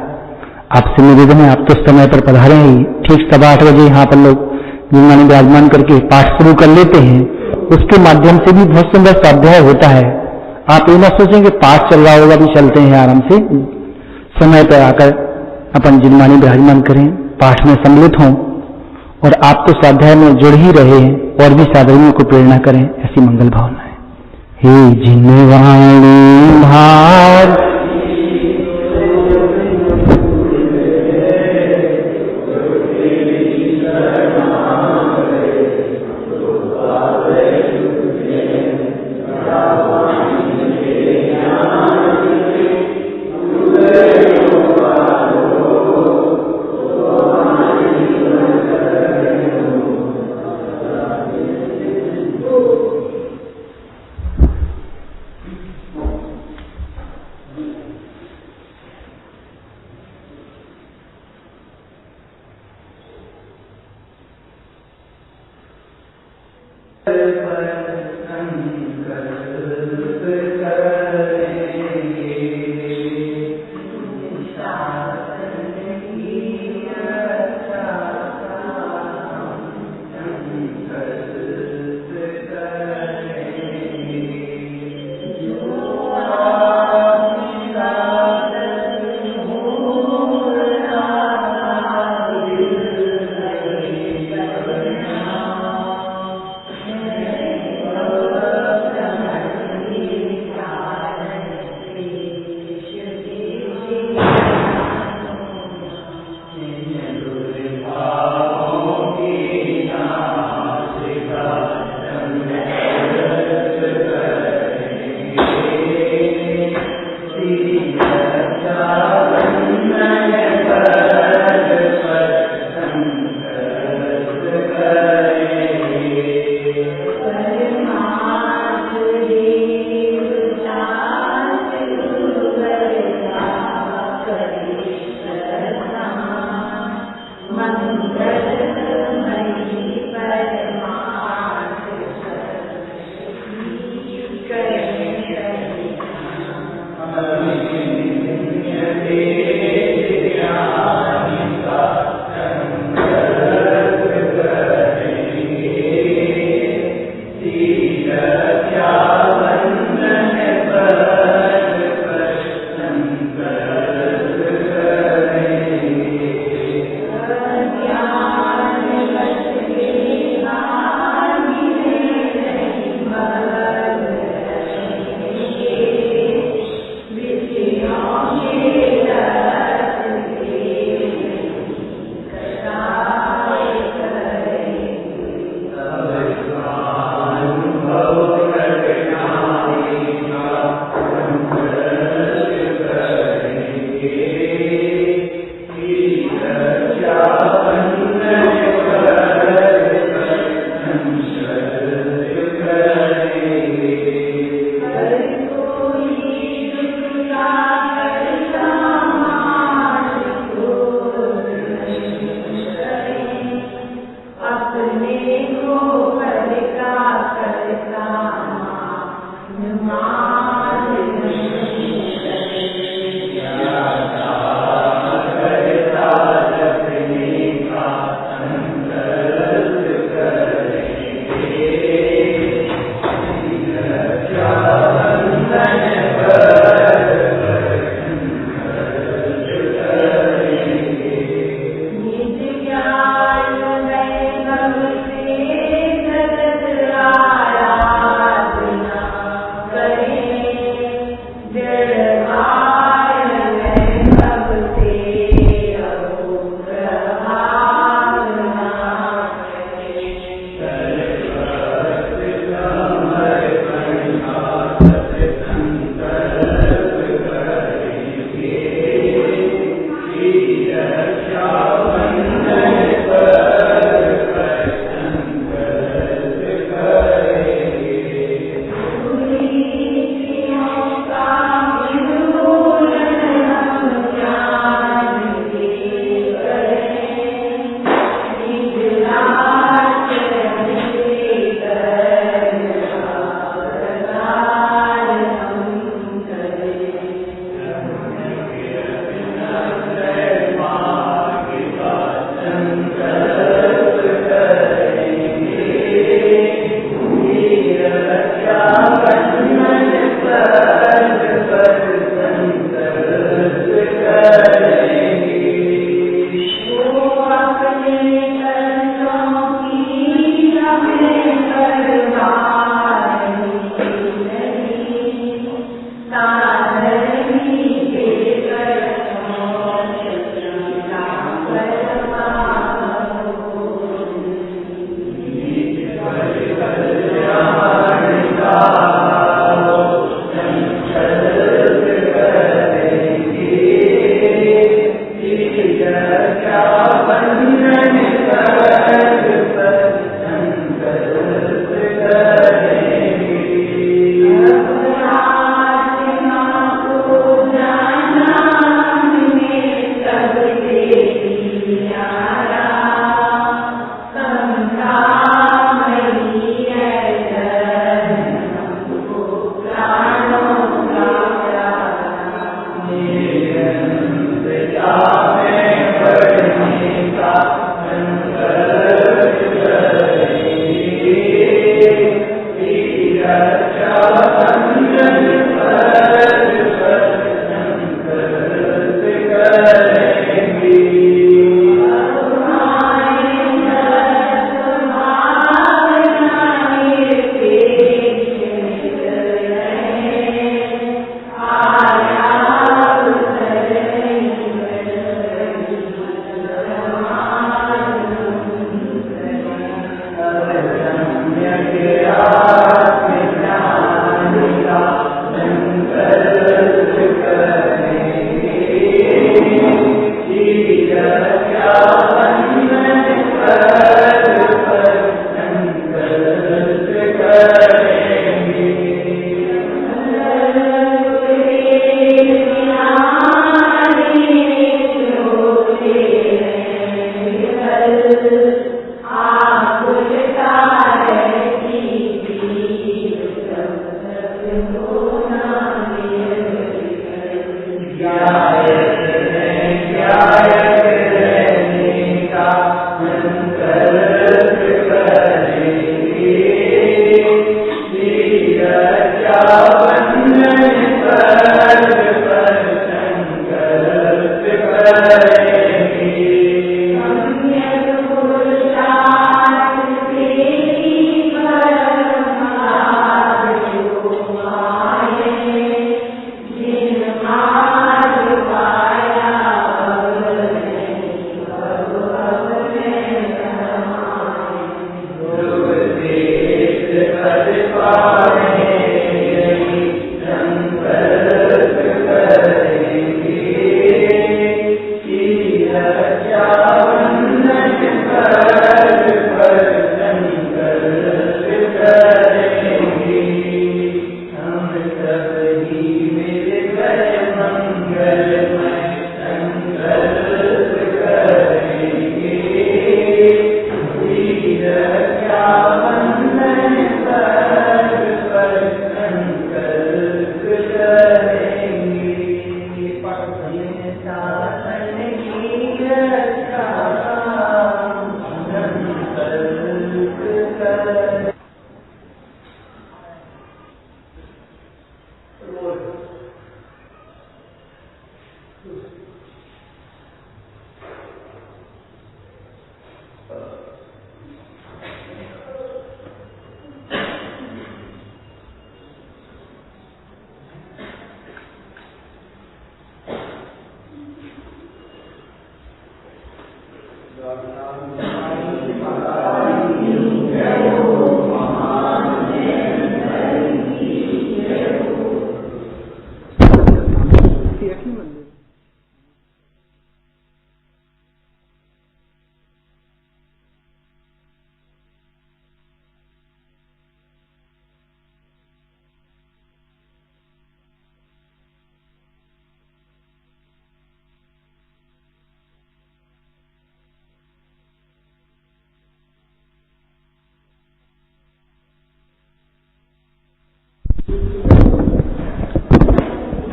आपसे निवेदन है, आप तो समय पर पधारे हैं। ठीक 7:15 बजे यहाँ पर लोग जिन्होंने विराजमान करके पाठ शुरू कर लेते हैं। उसके माध्यम से भी बहुत सुंदर स्वाध्याय होता है। आप ये ना सोचें कि पाठ चल रहा होगा, भी चलते हैं आराम से। समय पर आकर अपन जिनमानी विराजमान करें, पाठ में सम्मिलित हों और आप तो स्वाध्याय में जुड़ ही रहे हैं और भी साधुओं को प्रेरणा करें, ऐसी मंगल भावना है। हे जिनवाणी भार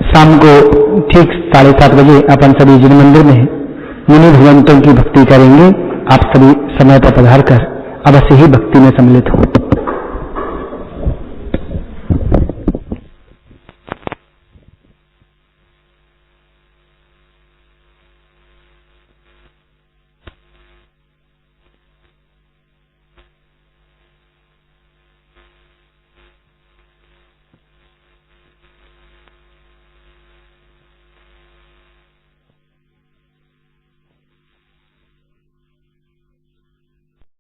शाम को ठीक 7:30 बजे अपन सभी जिन मंदिर में मुनि भगवंतों की भक्ति करेंगे। आप सभी समय पर पधार कर अवश्य ही भक्ति में सम्मिलित हो।